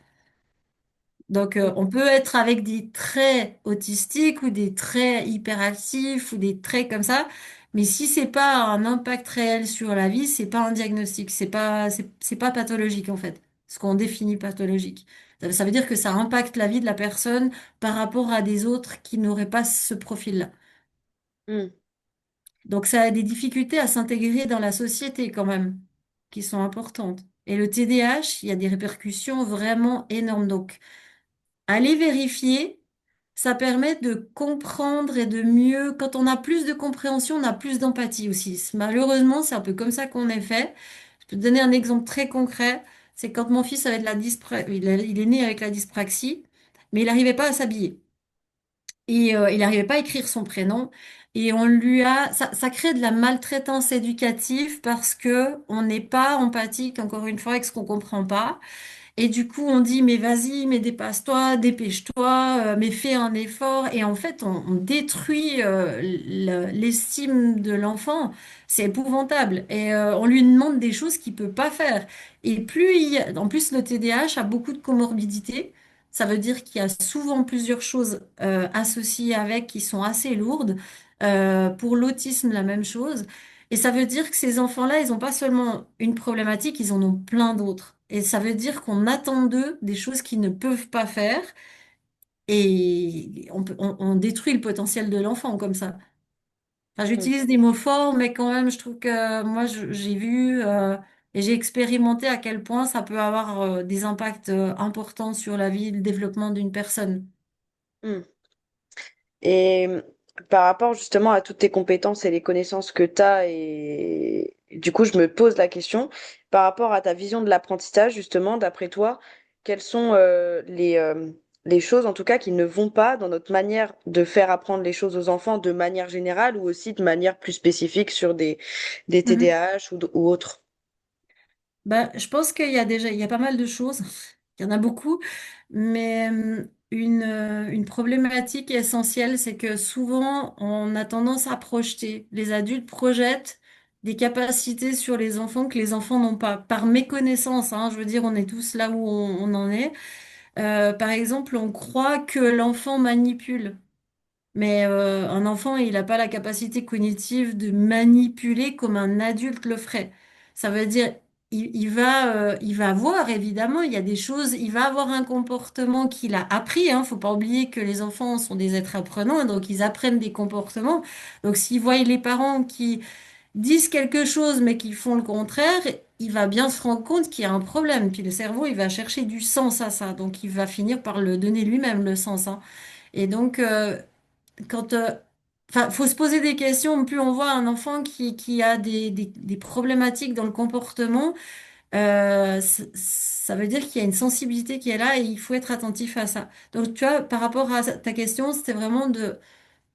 Donc, Mm. on peut être avec des traits autistiques ou des traits hyperactifs ou des traits comme ça, mais si c'est pas un impact réel sur la vie, c'est pas un diagnostic, c'est pas pathologique en fait, ce qu'on définit pathologique. Ça veut dire que ça impacte la vie de la personne par rapport à des autres qui n'auraient pas ce profil-là. Mm. Donc, ça a des difficultés à s'intégrer dans la société quand même, qui sont importantes. Et le TDAH, il y a des répercussions vraiment énormes. Donc, aller vérifier, ça permet de comprendre et de mieux, quand on a plus de compréhension, on a plus d'empathie aussi. Malheureusement, c'est un peu comme ça qu'on est fait. Je peux te donner un exemple très concret. C'est quand mon fils avait de la il est né avec la dyspraxie, mais il n'arrivait pas à s'habiller. Et il n'arrivait pas à écrire son prénom. Et on lui a, ça crée de la maltraitance éducative parce que on n'est pas empathique, encore une fois, avec ce qu'on comprend pas. Et du coup, on dit, mais vas-y, mais dépasse-toi, dépêche-toi, mais fais un effort. Et en fait, on détruit l'estime de l'enfant. C'est épouvantable. Et on lui demande des choses qu'il peut pas faire. Et en plus, le TDAH a beaucoup de comorbidités. Ça veut dire qu'il y a souvent plusieurs choses associées avec qui sont assez lourdes. Pour l'autisme, la même chose. Et ça veut dire que ces enfants-là, ils n'ont pas seulement une problématique, ils en ont plein d'autres. Et ça veut dire qu'on attend d'eux des choses qu'ils ne peuvent pas faire et on détruit le potentiel de l'enfant comme ça. Enfin, Mm. j'utilise des mots forts, mais quand même, je trouve que moi, j'ai vu et j'ai expérimenté à quel point ça peut avoir des impacts importants sur la vie et le développement d'une personne. Mm. Et par rapport justement à toutes tes compétences et les connaissances que tu as, et du coup, je me pose la question, par rapport à ta vision de l'apprentissage, justement, d'après toi, quelles sont les choses, en tout cas, qui ne vont pas dans notre manière de faire apprendre les choses aux enfants de manière générale ou aussi de manière plus spécifique sur des TDAH ou autres? Bah, je pense il y a pas mal de choses. Il y en a beaucoup, mais une problématique essentielle, c'est que souvent on a tendance à projeter. Les adultes projettent des capacités sur les enfants que les enfants n'ont pas, par méconnaissance, hein. Je veux dire, on est tous là où on en est. Par exemple, on croit que l'enfant manipule. Mais un enfant, il n'a pas la capacité cognitive de manipuler comme un adulte le ferait. Ça veut dire, il va voir, évidemment, il y a des choses, il va avoir un comportement qu'il a appris. Hein. Faut pas oublier que les enfants sont des êtres apprenants, donc ils apprennent des comportements. Donc s'il voit les parents qui disent quelque chose mais qui font le contraire, il va bien se rendre compte qu'il y a un problème. Puis le cerveau, il va chercher du sens à ça. Donc il va finir par le donner lui-même, le sens. Hein. Et donc, quand, enfin, faut se poser des questions. Plus on voit un enfant qui a des problématiques dans le comportement, ça veut dire qu'il y a une sensibilité qui est là et il faut être attentif à ça. Donc, tu vois, par rapport à ta question, c'était vraiment de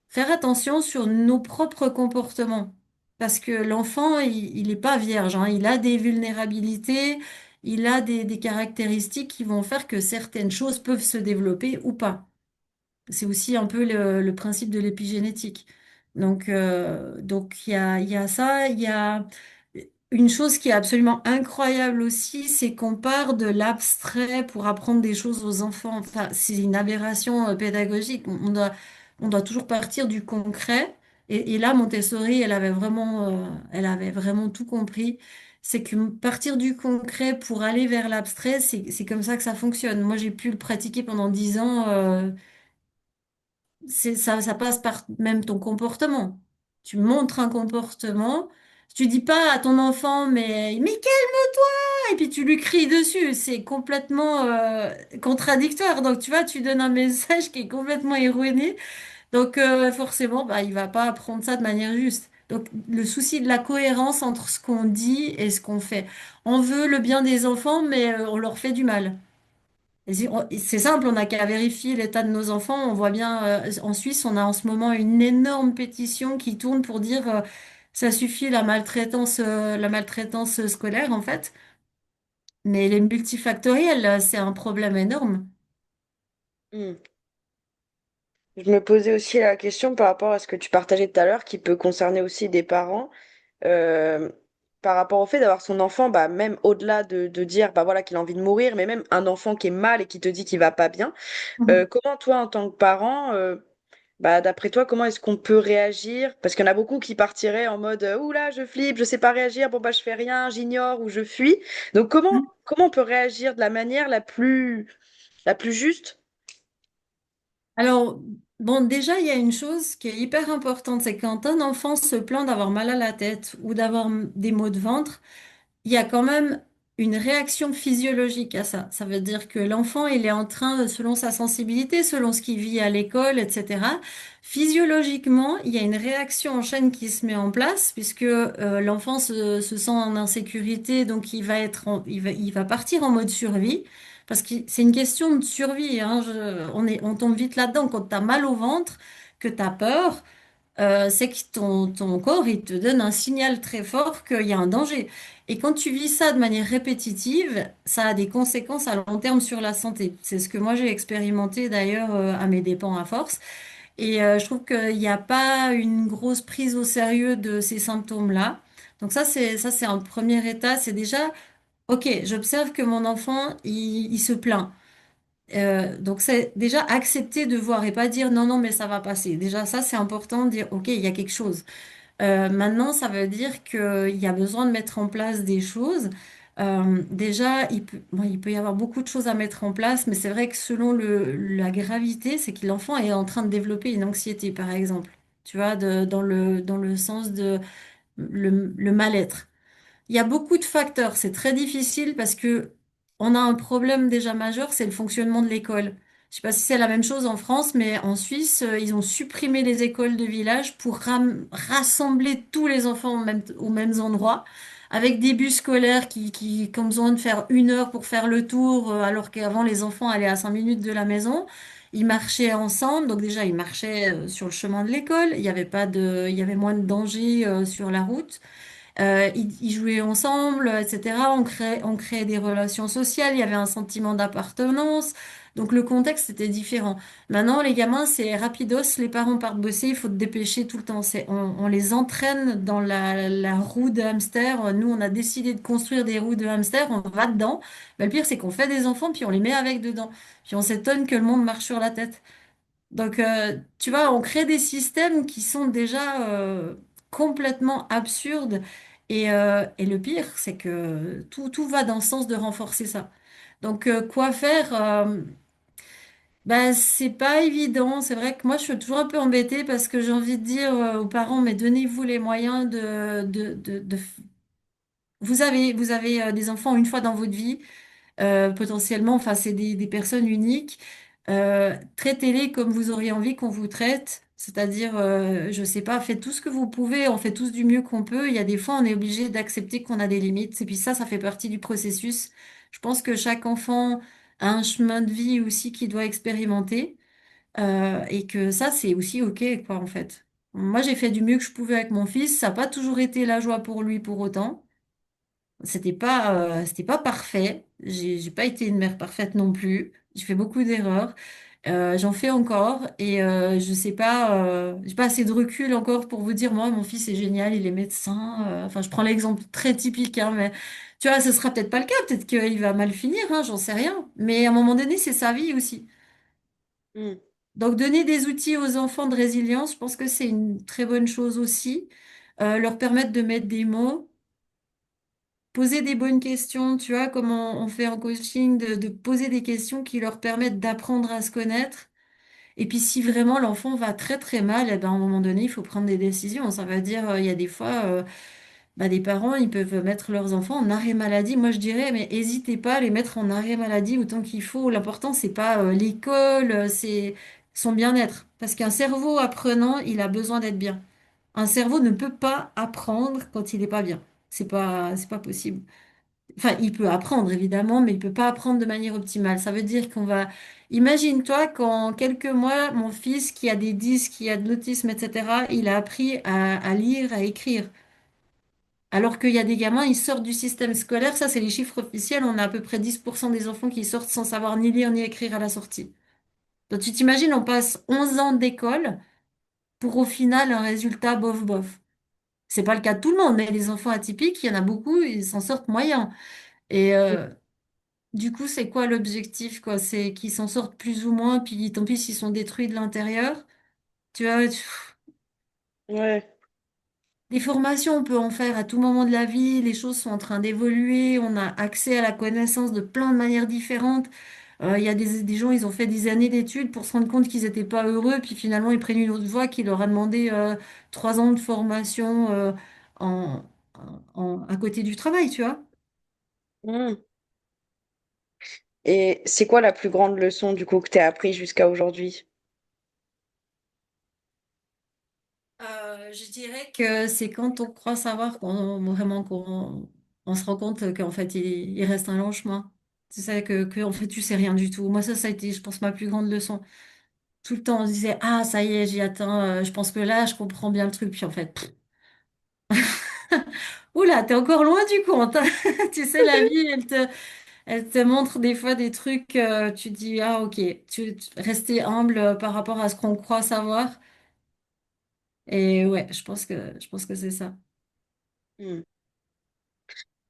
faire attention sur nos propres comportements. parce que l'enfant, il est pas vierge, hein. Il a des vulnérabilités, il a des caractéristiques qui vont faire que certaines choses peuvent se développer ou pas. C'est aussi un peu le principe de l'épigénétique. Donc il y a ça. Il y a une chose qui est absolument incroyable aussi, c'est qu'on part de l'abstrait pour apprendre des choses aux enfants. Enfin, c'est une aberration pédagogique. On doit toujours partir du concret. Et là, Montessori, elle avait vraiment tout compris. C'est que partir du concret pour aller vers l'abstrait, c'est comme ça que ça fonctionne. Moi, j'ai pu le pratiquer pendant 10 ans. Ça passe par même ton comportement. Tu montres un comportement, tu dis pas à ton enfant, mais calme-toi, et puis tu lui cries dessus. C'est complètement contradictoire. Donc, tu vois, tu donnes un message qui est complètement erroné. Donc, forcément, bah, il va pas apprendre ça de manière juste. Donc, le souci de la cohérence entre ce qu'on dit et ce qu'on fait. On veut le bien des enfants, mais on leur fait du mal. C'est simple, on n'a qu'à vérifier l'état de nos enfants. On voit bien, en Suisse, on a en ce moment une énorme pétition qui tourne pour dire ça suffit la maltraitance scolaire en fait. Mais les multifactoriels, c'est un problème énorme. Hmm. Je me posais aussi la question par rapport à ce que tu partageais tout à l'heure, qui peut concerner aussi des parents, euh, par rapport au fait d'avoir son enfant, bah, même au-delà de dire bah, voilà, qu'il a envie de mourir, mais même un enfant qui est mal et qui te dit qu'il va pas bien. Mhm. Comment toi, en tant que parent, bah, d'après toi, comment est-ce qu'on peut réagir? Parce qu'il y en a beaucoup qui partiraient en mode ouh là, je flippe, je sais pas réagir, bon bah je fais rien, j'ignore ou je fuis. Donc comment on peut réagir de la manière la plus juste? Alors, bon, déjà, il y a une chose qui est hyper importante, c'est quand un enfant se plaint d'avoir mal à la tête ou d'avoir des maux de ventre, il y a quand même une réaction physiologique à ça. Ça veut dire que l'enfant, il est en train, selon sa sensibilité, selon ce qu'il vit à l'école, etc. Physiologiquement, il y a une réaction en chaîne qui se met en place puisque l'enfant se sent en insécurité, donc il va partir en mode survie. Parce que c'est une question de survie, hein. On tombe vite là-dedans. Quand tu as mal au ventre, que tu as peur, c'est que ton corps, il te donne un signal très fort qu'il y a un danger. Et quand tu vis ça de manière répétitive, ça a des conséquences à long terme sur la santé. C'est ce que moi j'ai expérimenté d'ailleurs à mes dépens à force. Et je trouve qu'il n'y a pas une grosse prise au sérieux de ces symptômes-là. Donc ça c'est un premier état. C'est déjà, OK, j'observe que mon enfant, il se plaint. Donc c'est déjà accepter de voir et pas dire non, non, mais ça va passer. Déjà ça, c'est important de dire, OK, il y a quelque chose. Maintenant, ça veut dire qu'il y a besoin de mettre en place des choses. Déjà, bon, il peut y avoir beaucoup de choses à mettre en place, mais c'est vrai que selon la gravité, c'est que l'enfant est en train de développer une anxiété, par exemple. Tu vois, dans le sens de le mal-être. Il y a beaucoup de facteurs. C'est très difficile parce que on a un problème déjà majeur, c'est le fonctionnement de l'école. Je sais pas si c'est la même chose en France, mais en Suisse, ils ont supprimé les écoles de village pour rassembler tous les enfants aux mêmes endroits, avec des bus scolaires qui ont besoin de faire 1 heure pour faire le tour, alors qu'avant les enfants allaient à 5 minutes de la maison. Ils marchaient ensemble, donc déjà ils marchaient sur le chemin de l'école. Il y avait moins de danger sur la route. Ils jouaient ensemble, etc. On créait des relations sociales, il y avait un sentiment d'appartenance. Donc le contexte était différent. Maintenant, les gamins, c'est rapidos, les parents partent bosser, il faut te dépêcher tout le temps. On les entraîne dans la roue de hamster. Nous, on a décidé de construire des roues de hamster, on va dedans. Mais le pire, c'est qu'on fait des enfants, puis on les met avec dedans. Puis on s'étonne que le monde marche sur la tête. Donc, tu vois, on crée des systèmes qui sont déjà complètement absurdes. Et le pire, c'est que tout va dans le sens de renforcer ça. Donc, quoi faire? Ben, c'est pas évident. C'est vrai que moi, je suis toujours un peu embêtée parce que j'ai envie de dire aux parents, mais donnez-vous les moyens vous avez des enfants une fois dans votre vie potentiellement, enfin, c'est des personnes uniques. Traitez-les comme vous auriez envie qu'on vous traite. C'est-à-dire, je sais pas, faites tout ce que vous pouvez, on fait tous du mieux qu'on peut. Il y a des fois, on est obligé d'accepter qu'on a des limites. Et puis ça fait partie du processus. Je pense que chaque enfant a un chemin de vie aussi qu'il doit expérimenter. Et que ça, c'est aussi OK, quoi, en fait. Moi, j'ai fait du mieux que je pouvais avec mon fils. Ça n'a pas toujours été la joie pour lui pour autant. C'était pas parfait. J'ai pas été une mère parfaite non plus. J'ai fait beaucoup d'erreurs. J'en fais encore et je sais pas, j'ai pas assez de recul encore pour vous dire, moi, mon fils est génial, il est médecin. Enfin, je prends l'exemple très typique, hein, mais tu vois, ce sera peut-être pas le cas. Peut-être qu'il va mal finir, hein, j'en sais rien. Mais à un moment donné, c'est sa vie aussi. Mm. Donc, donner des outils aux enfants de résilience, je pense que c'est une très bonne chose aussi. Leur permettre de mettre des mots, poser des bonnes questions, tu vois, comment on fait en coaching, de poser des questions qui leur permettent d'apprendre à se connaître. Et puis, si vraiment l'enfant va très très mal, eh ben, à un moment donné, il faut prendre des décisions. Ça veut dire, il y a des fois, bah, des parents, ils peuvent mettre leurs enfants en arrêt maladie. Moi, je dirais, mais n'hésitez pas à les mettre en arrêt maladie autant qu'il faut. L'important, c'est pas l'école, c'est son bien-être. Parce qu'un cerveau apprenant, il a besoin d'être bien. Un cerveau ne peut pas apprendre quand il n'est pas bien. C'est pas possible. Enfin, il peut apprendre, évidemment, mais il peut pas apprendre de manière optimale. Ça veut dire qu'on va... Imagine-toi qu'en quelques mois, mon fils, qui a des dys, qui a de l'autisme, etc., il a appris à lire, à écrire. Alors qu'il y a des gamins, ils sortent du système scolaire, ça c'est les chiffres officiels, on a à peu près 10% des enfants qui sortent sans savoir ni lire ni écrire à la sortie. Donc tu t'imagines, on passe 11 ans d'école pour au final un résultat bof bof. C'est pas le cas de tout le monde, mais les enfants atypiques, il y en a beaucoup, ils s'en sortent moyens. Et du coup, c'est quoi l'objectif, quoi? C'est qu'ils s'en sortent plus ou moins, puis tant pis s'ils sont détruits de l'intérieur. Tu vois, Ouais. des formations, on peut en faire à tout moment de la vie, les choses sont en train d'évoluer, on a accès à la connaissance de plein de manières différentes. Il y a des gens, ils ont fait des années d'études pour se rendre compte qu'ils n'étaient pas heureux, puis finalement ils prennent une autre voie qui leur a demandé 3 ans de formation en, à côté du travail, tu vois. Mm. Et c'est quoi la plus grande leçon du coup que tu as appris jusqu'à aujourd'hui? Je dirais que c'est quand on croit savoir qu'on vraiment qu'on on se rend compte qu'en fait il reste un long chemin. Tu sais que en fait tu sais rien du tout. Moi ça a été je pense ma plus grande leçon. Tout le temps on se disait ah ça y est j'y atteins. Je pense que là je comprends bien le truc puis en fait oula t'es encore loin du compte. Hein. Tu sais la vie elle te montre des fois des trucs tu dis ah ok rester humble par rapport à ce qu'on croit savoir et ouais je pense que c'est ça. Mm.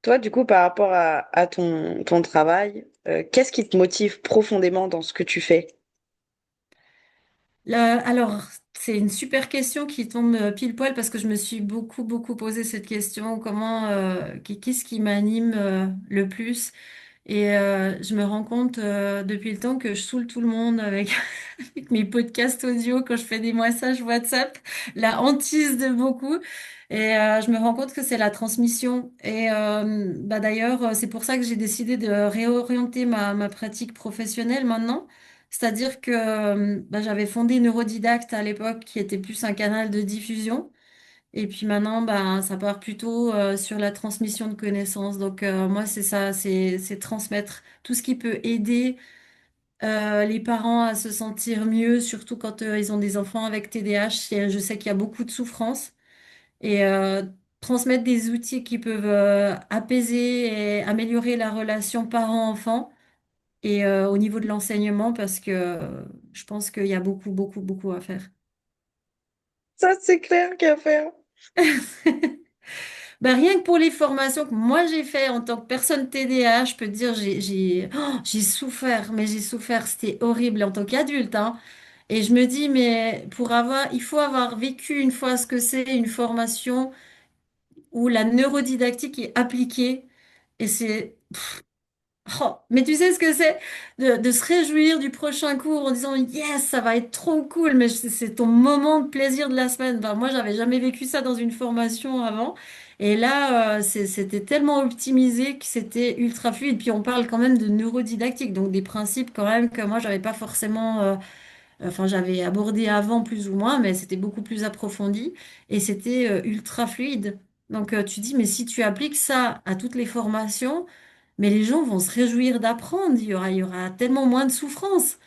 Toi, du coup, par rapport à ton travail, qu'est-ce qui te motive profondément dans ce que tu fais? Alors, c'est une super question qui tombe pile poil parce que je me suis beaucoup posé cette question. Qu'est-ce qui m'anime le plus? Et je me rends compte depuis le temps que je saoule tout le monde avec, avec mes podcasts audio quand je fais des messages WhatsApp, la hantise de beaucoup. Et je me rends compte que c'est la transmission. Et bah d'ailleurs, c'est pour ça que j'ai décidé de réorienter ma pratique professionnelle maintenant. C'est-à-dire que bah, j'avais fondé Neurodidacte à l'époque, qui était plus un canal de diffusion. Et puis maintenant, bah, ça part plutôt sur la transmission de connaissances. Donc moi, c'est ça, c'est transmettre tout ce qui peut aider les parents à se sentir mieux, surtout quand ils ont des enfants avec TDAH. Je sais qu'il y a beaucoup de souffrance. Et transmettre des outils qui peuvent apaiser et améliorer la relation parent-enfant. Et au niveau de l'enseignement, parce que je pense qu'il y a beaucoup à faire. Ça, c'est clair qu'à faire. Ben, rien que pour les formations que moi j'ai fait en tant que personne TDAH, je peux te dire, j'ai souffert, mais j'ai souffert, c'était horrible en tant qu'adulte, hein. Et je me dis, mais il faut avoir vécu une fois ce que c'est une formation où la neurodidactique est appliquée. Et c'est oh, mais tu sais ce que c'est de se réjouir du prochain cours en disant yes, ça va être trop cool, mais c'est ton moment de plaisir de la semaine. Ben, moi, j'avais jamais vécu ça dans une formation avant. Et là, c'était tellement optimisé que c'était ultra fluide. Puis on parle quand même de neurodidactique, donc des principes quand même que moi, j'avais pas forcément enfin, j'avais abordé avant plus ou moins, mais c'était beaucoup plus approfondi et c'était ultra fluide. Donc, tu dis, mais si tu appliques ça à toutes les formations, mais les gens vont se réjouir d'apprendre. Il y aura tellement moins de souffrance.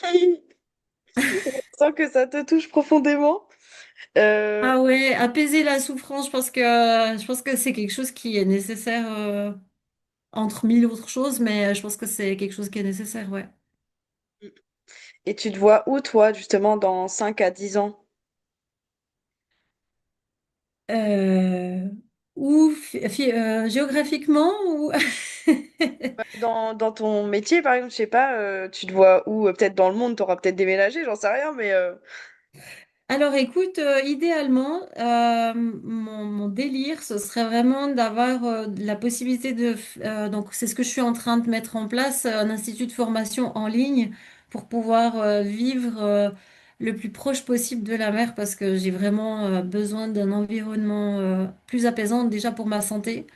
Je sens que ça te touche profondément. Euh, Ah ouais, apaiser la souffrance, je pense que c'est quelque chose qui est nécessaire entre mille autres choses, mais je pense que c'est quelque chose qui est nécessaire, ouais. et tu te vois où, toi, justement, dans 5 à 10 ans? Euh, ou géographiquement ou Dans ton métier, par exemple, je sais pas, tu te vois où? Peut-être dans le monde, t'auras peut-être déménagé, j'en sais rien, mais Alors écoute, idéalement, mon délire, ce serait vraiment d'avoir la possibilité donc c'est ce que je suis en train de mettre en place, un institut de formation en ligne pour pouvoir vivre le plus proche possible de la mer parce que j'ai vraiment besoin d'un environnement plus apaisant déjà pour ma santé.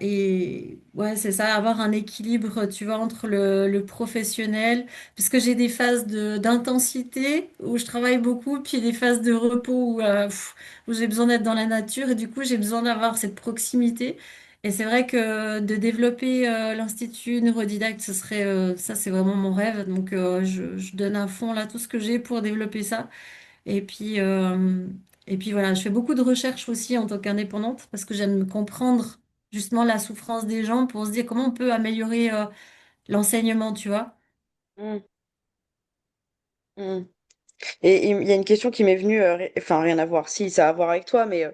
Et ouais, c'est ça, avoir un équilibre, tu vois, entre le professionnel, puisque j'ai des phases d'intensité où je travaille beaucoup, puis des phases de repos où j'ai besoin d'être dans la nature, et du coup, j'ai besoin d'avoir cette proximité. Et c'est vrai que de développer l'Institut Neurodidacte, ça, c'est vraiment mon rêve. Donc, je donne à fond là tout ce que j'ai pour développer ça. Et puis, euh, et puis voilà, je fais beaucoup de recherches aussi en tant qu'indépendante parce que j'aime comprendre justement la souffrance des gens pour se dire comment on peut améliorer l'enseignement, tu vois. hmm, hmm. Et il y a une question qui m'est venue, enfin rien à voir, si ça a à voir avec toi, mais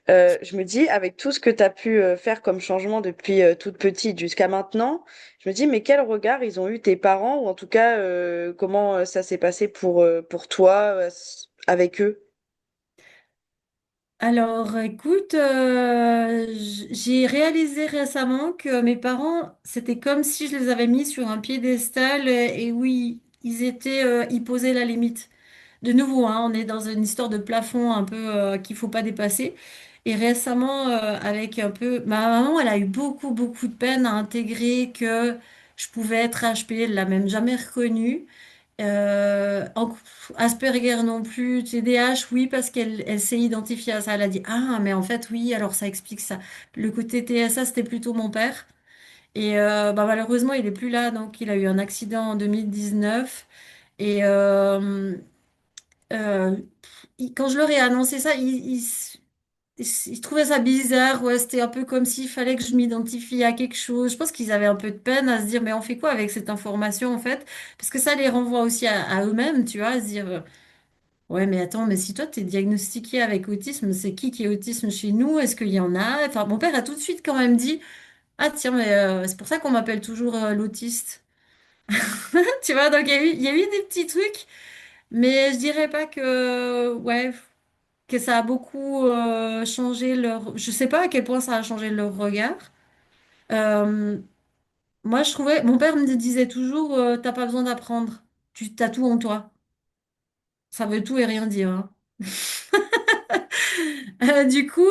je me dis, avec tout ce que tu as pu faire comme changement depuis toute petite jusqu'à maintenant, je me dis, mais quel regard ils ont eu tes parents, ou en tout cas, comment ça s'est passé pour toi avec eux? Alors, écoute, j'ai réalisé récemment que mes parents, c'était comme si je les avais mis sur un piédestal et oui, ils posaient la limite. De nouveau, hein, on est dans une histoire de plafond un peu qu'il faut pas dépasser. Et récemment, avec un peu, ma maman, elle a eu beaucoup de peine à intégrer que je pouvais être HP. Elle l'a même jamais reconnu. Euh, en- Asperger non plus, TDAH, oui, parce elle s'est identifiée à ça. Elle a dit, ah, mais en fait, oui, alors ça explique ça. Le côté TSA, c'était plutôt mon père. Et bah, malheureusement, il est plus là, donc il a eu un accident en 2019. Et euh, quand je leur ai annoncé ça, ils trouvaient ça bizarre. Ouais, c'était un peu comme s'il fallait que je m'identifie à quelque chose. Je pense qu'ils avaient un peu de peine à se dire, mais on fait quoi avec cette information en fait? Parce que ça les renvoie aussi à eux-mêmes, tu vois, à se dire, ouais, mais attends, mais si toi t'es diagnostiqué avec autisme, c'est qui est autisme chez nous? Est-ce qu'il y en a? Enfin, mon père a tout de suite quand même dit, ah tiens, mais c'est pour ça qu'on m'appelle toujours l'autiste. Tu vois, donc il y a eu des petits trucs. Mais je dirais pas que, ouais, que ça a beaucoup changé leur. Je sais pas à quel point ça a changé leur regard. Euh, Moi, je trouvais. Mon père me disait toujours, t'as pas besoin d'apprendre. Tu t'as tout en toi. Ça veut tout et rien dire, hein. Du coup,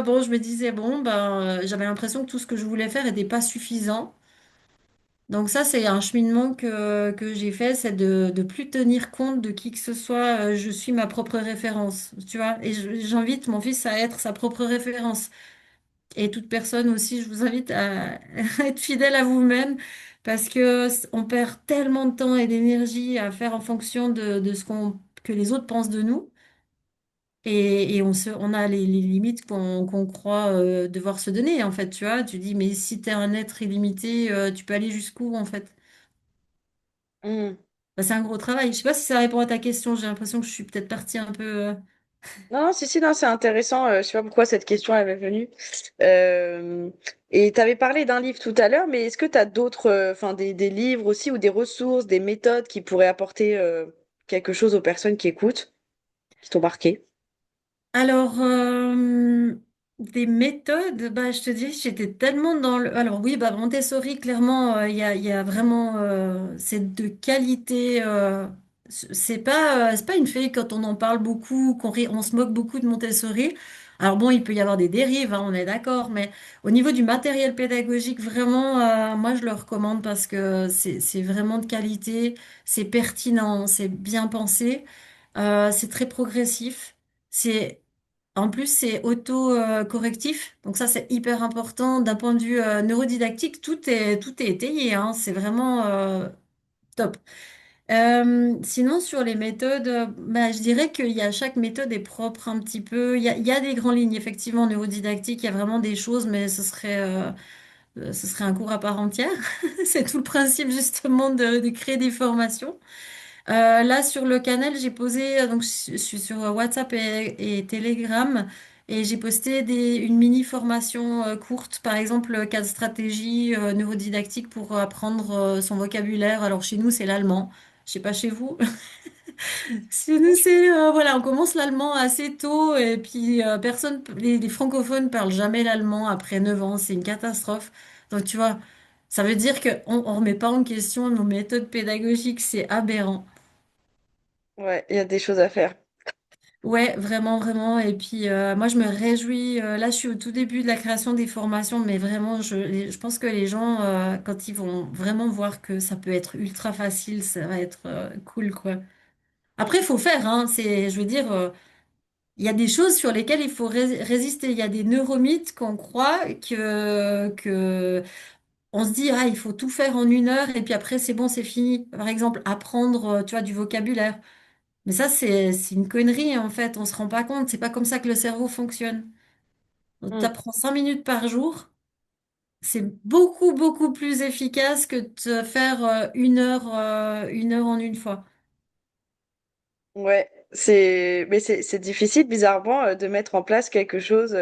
bon, je me disais, bon, ben, j'avais l'impression que tout ce que je voulais faire n'était pas suffisant. Donc ça, c'est un cheminement que j'ai fait, c'est de plus tenir compte de qui que ce soit. Je suis ma propre référence, tu vois. Et j'invite mon fils à être sa propre référence. Et toute personne aussi, je vous invite à à être fidèle à vous-même parce que on perd tellement de temps et d'énergie à faire en fonction de que les autres pensent de nous. Et on a les limites qu'on croit devoir se donner, en fait, tu vois. Tu dis, mais si t'es un être illimité, tu peux aller jusqu'où, en fait? Hmm. Bah, c'est un gros travail. Je sais pas si ça répond à ta question. J'ai l'impression que je suis peut-être partie un peu. Non, non, si, si, non, c'est intéressant. Je sais pas pourquoi cette question elle m'est venue. Euh, et tu avais parlé d'un livre tout à l'heure, mais est-ce que tu as d'autres, enfin des livres aussi ou des ressources, des méthodes qui pourraient apporter quelque chose aux personnes qui écoutent, qui t'ont marqué? Alors, des méthodes, bah, je te dis, j'étais tellement dans le. Alors oui, bah, Montessori, clairement, il y a vraiment. C'est de qualité. C'est pas une fée quand on en parle beaucoup, on se moque beaucoup de Montessori. Alors bon, il peut y avoir des dérives, hein, on est d'accord, mais au niveau du matériel pédagogique, vraiment, moi, je le recommande parce que c'est vraiment de qualité, c'est pertinent, c'est bien pensé, c'est très progressif. C'est en plus, c'est auto-correctif, donc ça c'est hyper important d'un point de vue neurodidactique. Tout est étayé, hein, c'est vraiment top. Sinon, sur les méthodes, bah, je dirais chaque méthode est propre un petit peu. Il y a des grandes lignes, effectivement, au niveau didactique, il y a vraiment des choses, mais ce serait un cours à part entière. C'est tout le principe, justement, de créer des formations. Là, sur le canal, j'ai posé, donc je suis sur WhatsApp et Telegram, et j'ai posté une mini formation courte, par exemple, 4 stratégies neurodidactiques pour apprendre son vocabulaire. Alors, chez nous, c'est l'allemand. Je sais pas chez vous. Chez nous, voilà, on commence l'allemand assez tôt, et puis les francophones parlent jamais l'allemand après 9 ans. C'est une catastrophe. Donc, tu vois, ça veut dire qu'on remet pas en question nos méthodes pédagogiques. C'est aberrant. Ouais, il y a des choses à faire. Ouais, vraiment, vraiment. Et puis, moi, je me réjouis. Là, je suis au tout début de la création des formations, mais vraiment, je pense que les gens, quand ils vont vraiment voir que ça peut être ultra facile, ça va être cool, quoi. Après, il faut faire, hein. Je veux dire, il y a des choses sur lesquelles il faut résister. Il y a des neuromythes qu'on croit que on se dit, ah, il faut tout faire en 1 heure, et puis après, c'est bon, c'est fini. Par exemple, apprendre, tu vois, du vocabulaire. Mais ça, c'est une connerie, en fait. On se rend pas compte. C'est pas comme ça que le cerveau fonctionne. Donc, Mm. t'apprends 5 minutes par jour. C'est beaucoup, beaucoup plus efficace que de faire 1 heure en une fois. Ouais, c'est difficile bizarrement de mettre en place quelque chose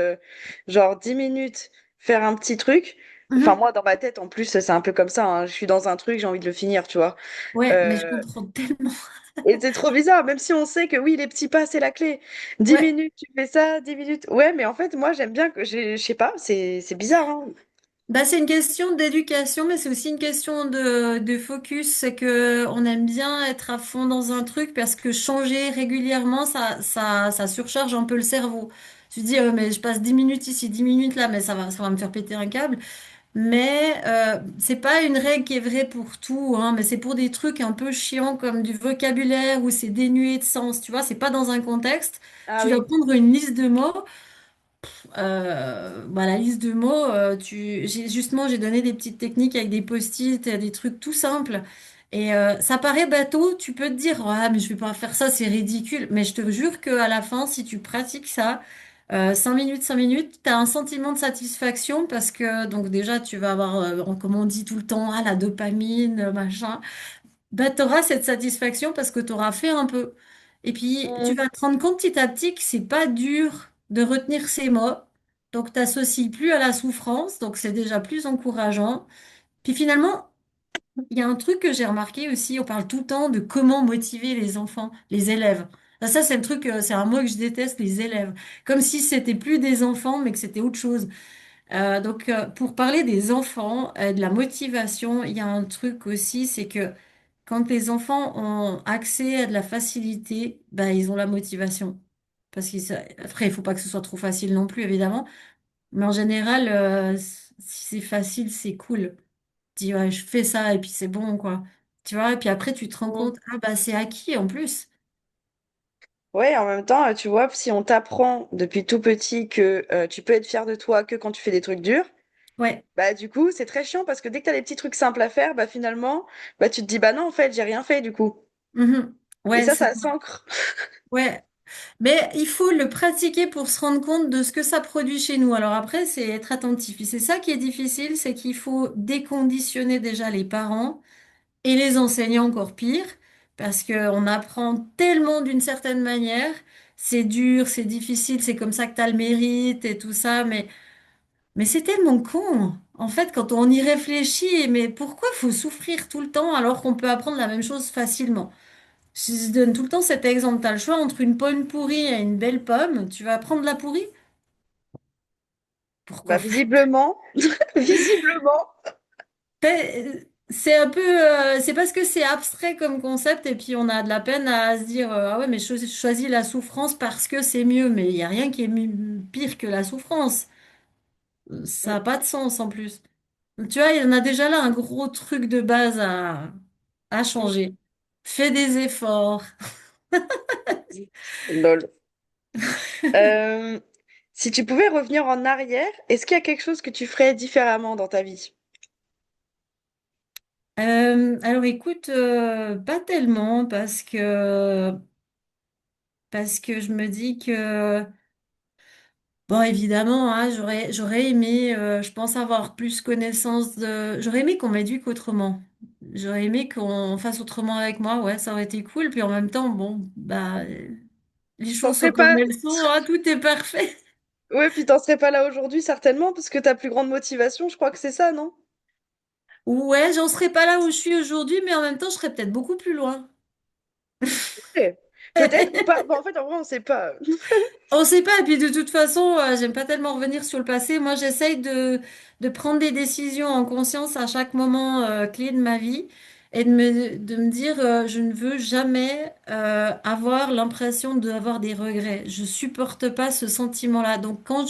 genre 10 minutes faire un petit truc. Enfin Mhm. moi dans ma tête en plus c'est un peu comme ça hein. Je suis dans un truc, j'ai envie de le finir, tu vois. Ouais, mais je Euh, comprends tellement. et c'est trop bizarre même si on sait que oui, les petits pas c'est la clé. 10 Ouais. minutes, tu fais ça, 10 minutes. Ouais, mais en fait moi j'aime bien que je sais pas, c'est bizarre hein. Bah, c'est une question d'éducation, mais c'est aussi une question de focus. C'est que on aime bien être à fond dans un truc parce que changer régulièrement, ça surcharge un peu le cerveau. Tu te dis, mais je passe 10 minutes ici, 10 minutes là, mais ça va me faire péter un câble. Mais c'est pas une règle qui est vraie pour tout, hein, mais c'est pour des trucs un peu chiants comme du vocabulaire où c'est dénué de sens. Tu vois, c'est pas dans un contexte. Ah Tu dois oui. prendre une liste de mots. Bah, la liste de mots, justement, j'ai donné des petites techniques avec des post-it, des trucs tout simples. Et ça paraît bateau, tu peux te dire, ah, mais je vais pas faire ça, c'est ridicule. Mais je te jure qu'à la fin, si tu pratiques ça, 5 minutes, tu as un sentiment de satisfaction parce que, donc déjà, tu vas avoir, comme on dit tout le temps, ah, la dopamine, machin. Bah, tu auras cette satisfaction parce que tu auras fait un peu. Et puis, tu Mm. vas te rendre compte petit à petit que c'est pas dur de retenir ces mots. Donc, t'associes plus à la souffrance. Donc, c'est déjà plus encourageant. Puis finalement, il y a un truc que j'ai remarqué aussi. On parle tout le temps de comment motiver les enfants, les élèves. Ça, c'est le truc, c'est un mot que je déteste, les élèves. Comme si c'était plus des enfants, mais que c'était autre chose. Donc, pour parler des enfants, de la motivation, il y a un truc aussi, c'est que quand les enfants ont accès à de la facilité, bah, ils ont la motivation. Après, il faut pas que ce soit trop facile non plus, évidemment. Mais en général, si c'est facile, c'est cool. Tu dis, ouais, je fais ça et puis c'est bon, quoi. Tu vois, et puis après, tu te rends Mm. compte, ah bah, c'est acquis en plus. Ouais, en même temps, tu vois, si on t'apprend depuis tout petit que tu peux être fier de toi que quand tu fais des trucs durs, Ouais. bah du coup, c'est très chiant parce que dès que t'as des petits trucs simples à faire, bah finalement, bah tu te dis bah non, en fait, j'ai rien fait du coup. Mhm. Et Ouais, ça s'ancre. ouais. Mais il faut le pratiquer pour se rendre compte de ce que ça produit chez nous. Alors après, c'est être attentif. Et c'est ça qui est difficile, c'est qu'il faut déconditionner déjà les parents et les enseignants encore pire, parce qu'on apprend tellement d'une certaine manière. C'est dur, c'est difficile, c'est comme ça que tu as le mérite et tout ça, mais c'est tellement con. En fait, quand on y réfléchit, mais pourquoi faut souffrir tout le temps alors qu'on peut apprendre la même chose facilement? Je donne tout le temps cet exemple. Tu as le choix entre une pomme pourrie et une belle pomme. Tu vas prendre la pourrie? Pourquoi Bah faire? visiblement, visiblement. C'est un peu, c'est parce que c'est abstrait comme concept et puis on a de la peine à se dire ah ouais mais je choisis la souffrance parce que c'est mieux, mais il y a rien qui est pire que la souffrance. Ça Mm. n'a pas de sens en plus. Tu vois, il y en a déjà là un gros truc de base à Mm. changer. Fais des efforts. Lol. Euh, Si tu pouvais revenir en arrière, est-ce qu'il y a quelque chose que tu ferais différemment dans ta vie? Alors écoute, pas tellement parce que je me dis que bon évidemment hein, j'aurais aimé je pense avoir plus connaissance de j'aurais aimé qu'on m'éduque autrement. J'aurais aimé qu'on fasse autrement avec moi, ouais, ça aurait été cool. Puis en même temps, bon, bah les T'en choses sont serais comme pas... elles sont, hein, tout est parfait. Ouais, puis t'en serais pas là aujourd'hui, certainement, parce que ta plus grande motivation, je crois que c'est ça, non? Ouais, j'en serais pas là où je suis aujourd'hui, mais en même temps, je serais peut-être beaucoup plus loin. Ouais. Peut-être ou pas. Bon, en fait, en vrai, on sait pas. On sait pas, et puis de toute façon, j'aime pas tellement revenir sur le passé. Moi, j'essaye de prendre des décisions en conscience à chaque moment clé de ma vie et de me dire, je ne veux jamais avoir l'impression d'avoir des regrets. Je supporte pas ce sentiment-là. Donc, quand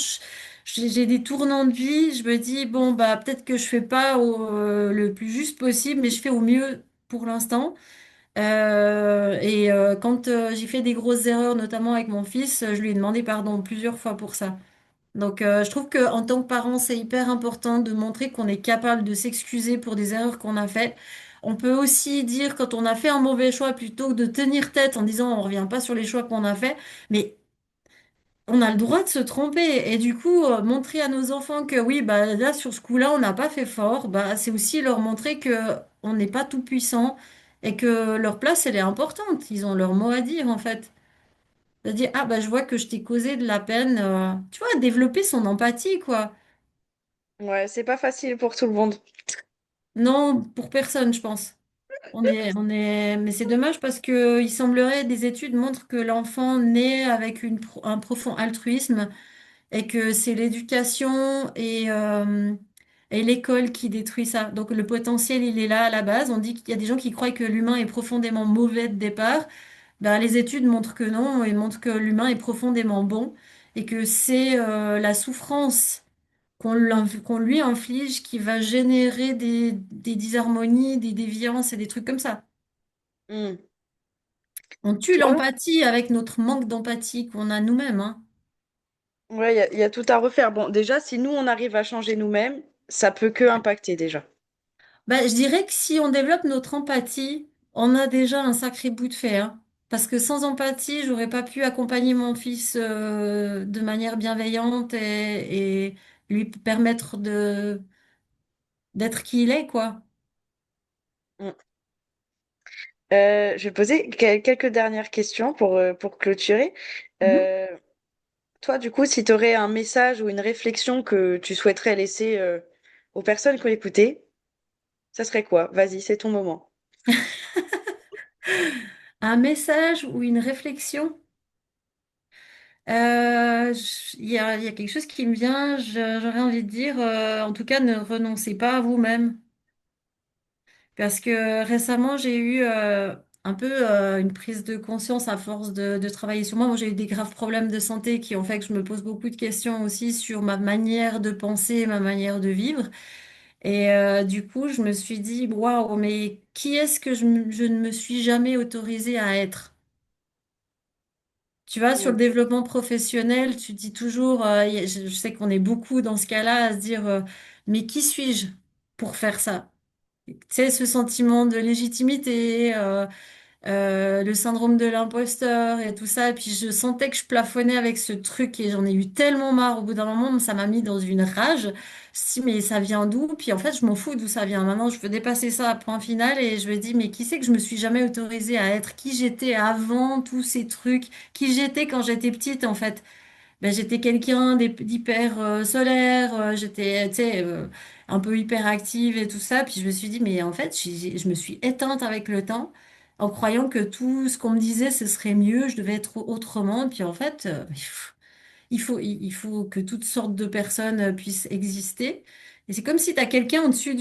j'ai des tournants de vie, je me dis, bon, bah, peut-être que je fais pas le plus juste possible, mais je fais au mieux pour l'instant. Quand j'ai fait des grosses erreurs, notamment avec mon fils, je lui ai demandé pardon plusieurs fois pour ça. Donc, je trouve que en tant que parent, c'est hyper important de montrer qu'on est capable de s'excuser pour des erreurs qu'on a faites. On peut aussi dire quand on a fait un mauvais choix plutôt que de tenir tête en disant on revient pas sur les choix qu'on a faits, mais on a le droit de se tromper. Et du coup, montrer à nos enfants que oui, bah là sur ce coup-là, on n'a pas fait fort, bah c'est aussi leur montrer que on n'est pas tout puissant et que leur place, elle est importante. Ils ont leur mot à dire en fait. C'est-à-dire, ah bah je vois que je t'ai causé de la peine. Tu vois, développer son empathie, quoi. Ouais, c'est pas facile pour tout le monde. Non, pour personne, je pense. Mais c'est dommage parce que il semblerait, des études montrent que l'enfant naît avec un profond altruisme et que c'est l'éducation et l'école qui détruit ça. Donc le potentiel, il est là à la base. On dit qu'il y a des gens qui croient que l'humain est profondément mauvais de départ. Ben, les études montrent que non, et montrent que l'humain est profondément bon et que c'est la souffrance qu'on lui inflige qui va générer des disharmonies, des déviances et des trucs comme ça. Hmm. On tue Ouais, l'empathie avec notre manque d'empathie qu'on a nous-mêmes, hein. ouais, il y a tout à refaire. Bon, déjà, si nous, on arrive à changer nous-mêmes, ça peut que impacter déjà. Bah, je dirais que si on développe notre empathie, on a déjà un sacré bout de fait, hein. Parce que sans empathie, j'aurais pas pu accompagner mon fils de manière bienveillante et lui permettre d'être qui il est, quoi. Hmm. Je vais poser quelques dernières questions pour clôturer. Mhm. Euh, Toi, du coup, si tu aurais un message ou une réflexion que tu souhaiterais laisser aux personnes qui ont écouté, ça serait quoi? Vas-y, c'est ton moment. Un message ou une réflexion? Il y a quelque chose qui me vient, j'aurais envie de dire, en tout cas, ne renoncez pas à vous-même. Parce que récemment, j'ai eu un peu une prise de conscience à force de travailler sur moi. Moi, j'ai eu des graves problèmes de santé qui ont fait que je me pose beaucoup de questions aussi sur ma manière de penser, ma manière de vivre. Et du coup, je me suis dit, waouh, mais qui est-ce que je ne me suis jamais autorisée à être? Tu vois, sur le Hmm. développement professionnel, tu dis toujours, je sais qu'on est beaucoup dans ce cas-là à se dire, mais qui suis-je pour faire ça? Tu sais, ce sentiment de légitimité, le syndrome de l'imposteur et tout ça. Et puis je sentais que je plafonnais avec ce truc et j'en ai eu tellement marre. Au bout d'un moment, ça m'a mis dans une rage. Si, mais ça vient d'où? Puis en fait, je m'en fous d'où ça vient. Maintenant, je veux dépasser ça à point final et je me dis, mais qui c'est que je me suis jamais autorisée à être? Qui j'étais avant tous ces trucs? Qui j'étais quand j'étais petite, en fait? Ben, j'étais quelqu'un d'hyper solaire, j'étais, tu sais, un peu hyper active et tout ça. Puis je me suis dit, mais en fait, je me suis éteinte avec le temps en croyant que tout ce qu'on me disait, ce serait mieux, je devais être autrement. Puis en fait, il faut que toutes sortes de personnes puissent exister. Et c'est comme si tu as quelqu'un sur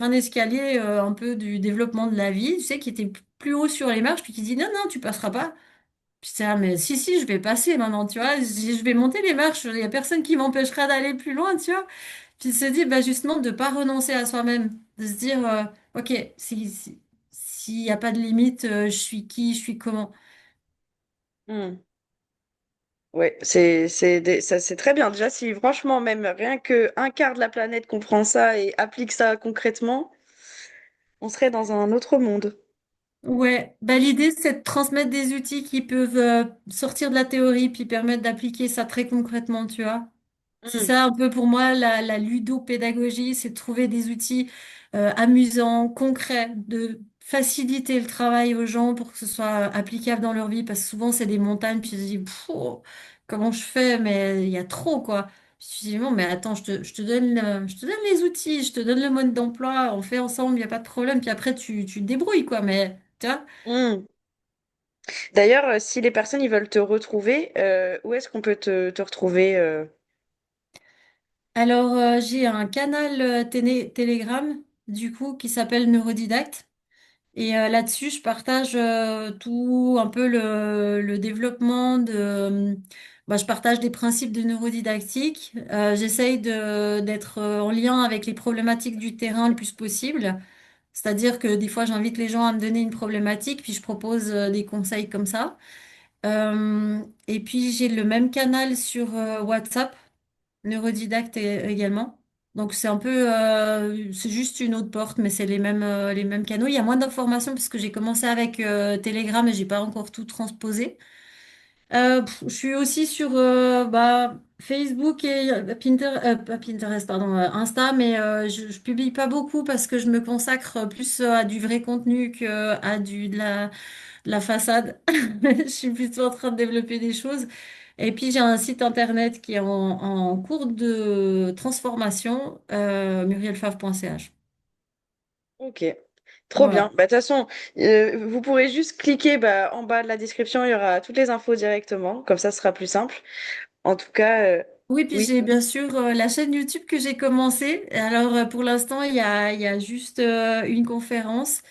un escalier un peu du développement de la vie, tu sais, qui était plus haut sur les marches, puis qui dit, non, non, tu passeras pas. Putain, mais si, je vais passer maintenant, tu vois. Je vais monter les marches. Il y a personne qui m'empêchera d'aller plus loin, tu vois. Puis se dire, bah, justement, de pas renoncer à soi-même. De se dire, OK, s'il n'y a pas de limite, je suis qui, je suis comment. Hmm. Ouais, ça, c'est très bien. Déjà, si franchement, même rien que un quart de la planète comprend ça et applique ça concrètement, On serait dans un autre monde. Ouais, bah, l'idée, c'est de transmettre des outils qui peuvent sortir de la théorie puis permettre d'appliquer ça très concrètement, tu vois. C'est Mm. ça un peu pour moi la ludopédagogie, c'est de trouver des outils amusants, concrets, de faciliter le travail aux gens pour que ce soit applicable dans leur vie, parce que souvent c'est des montagnes, puis je me dis, pff, oh, comment je fais, mais il y a trop, quoi. Je me suis dit, non, mais attends, je te donne les outils, je te donne le mode d'emploi, on fait ensemble, il n'y a pas de problème, puis après tu te débrouilles, quoi, mais tu vois. Mm. D'ailleurs, si les personnes ils veulent te retrouver, où est-ce qu'on peut te retrouver Alors, j'ai un canal Telegram, du coup, qui s'appelle Neurodidacte. Et là-dessus, je partage tout un peu le développement je partage des principes de neurodidactique. J'essaye d'être en lien avec les problématiques du terrain le plus possible. C'est-à-dire que des fois, j'invite les gens à me donner une problématique, puis je propose des conseils comme ça. Et puis, j'ai le même canal sur WhatsApp. Neurodidacte également. Donc c'est un peu, c'est juste une autre porte, mais c'est les mêmes canaux. Il y a moins d'informations parce que j'ai commencé avec Telegram et j'ai pas encore tout transposé. Je suis aussi sur Facebook et pas Pinterest, pardon, Insta, mais je publie pas beaucoup parce que je me consacre plus à du vrai contenu que à de la façade. Je suis plutôt en train de développer des choses. Et puis j'ai un site internet qui est en cours de transformation, murielfave.ch. Ok, trop bien. Voilà. Bah, de toute façon, vous pourrez juste cliquer en bas de la description, il y aura toutes les infos directement, comme ça ce sera plus simple. En tout cas, Oui, puis oui, j'ai bien sûr la chaîne YouTube que j'ai commencé. Alors pour l'instant, il y a juste une conférence.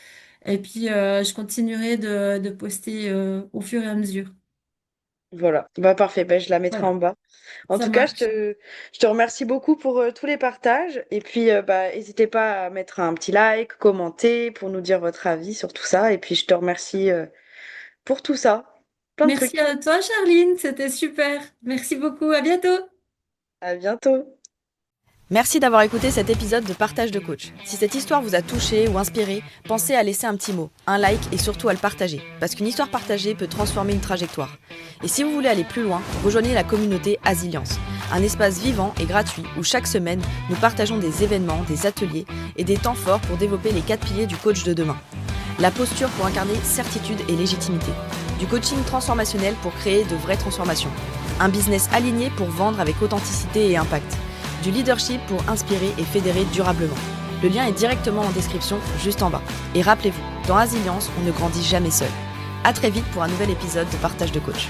Et puis je continuerai de poster au fur et à mesure. voilà. Bah, parfait, bah, je la mettrai en Voilà, bas. En ça tout cas, marche. je te remercie beaucoup pour tous les partages. Et puis, bah, n'hésitez pas à mettre un petit like, commenter pour nous dire votre avis sur tout ça. Et puis, je te remercie pour tout ça. Plein de Merci trucs. à toi, Charline. C'était super. Merci beaucoup. À bientôt. À bientôt. Merci d'avoir écouté cet épisode de Partage de Coach. Si cette histoire vous a touché ou inspiré, pensez à laisser un petit mot, un like et surtout à le partager, parce qu'une histoire partagée peut transformer une trajectoire. Et si vous voulez aller plus loin, rejoignez la communauté Asilience, un espace vivant et gratuit où chaque semaine, nous partageons des événements, des ateliers et des temps forts pour développer les 4 piliers du coach de demain. La posture pour incarner certitude et légitimité. Du coaching transformationnel pour créer de vraies transformations. Un business aligné pour vendre avec authenticité et impact. Du leadership pour inspirer et fédérer durablement. Le lien est directement en description, juste en bas. Et rappelez-vous, dans Asilience, on ne grandit jamais seul. À très vite pour un nouvel épisode de Partage de Coach.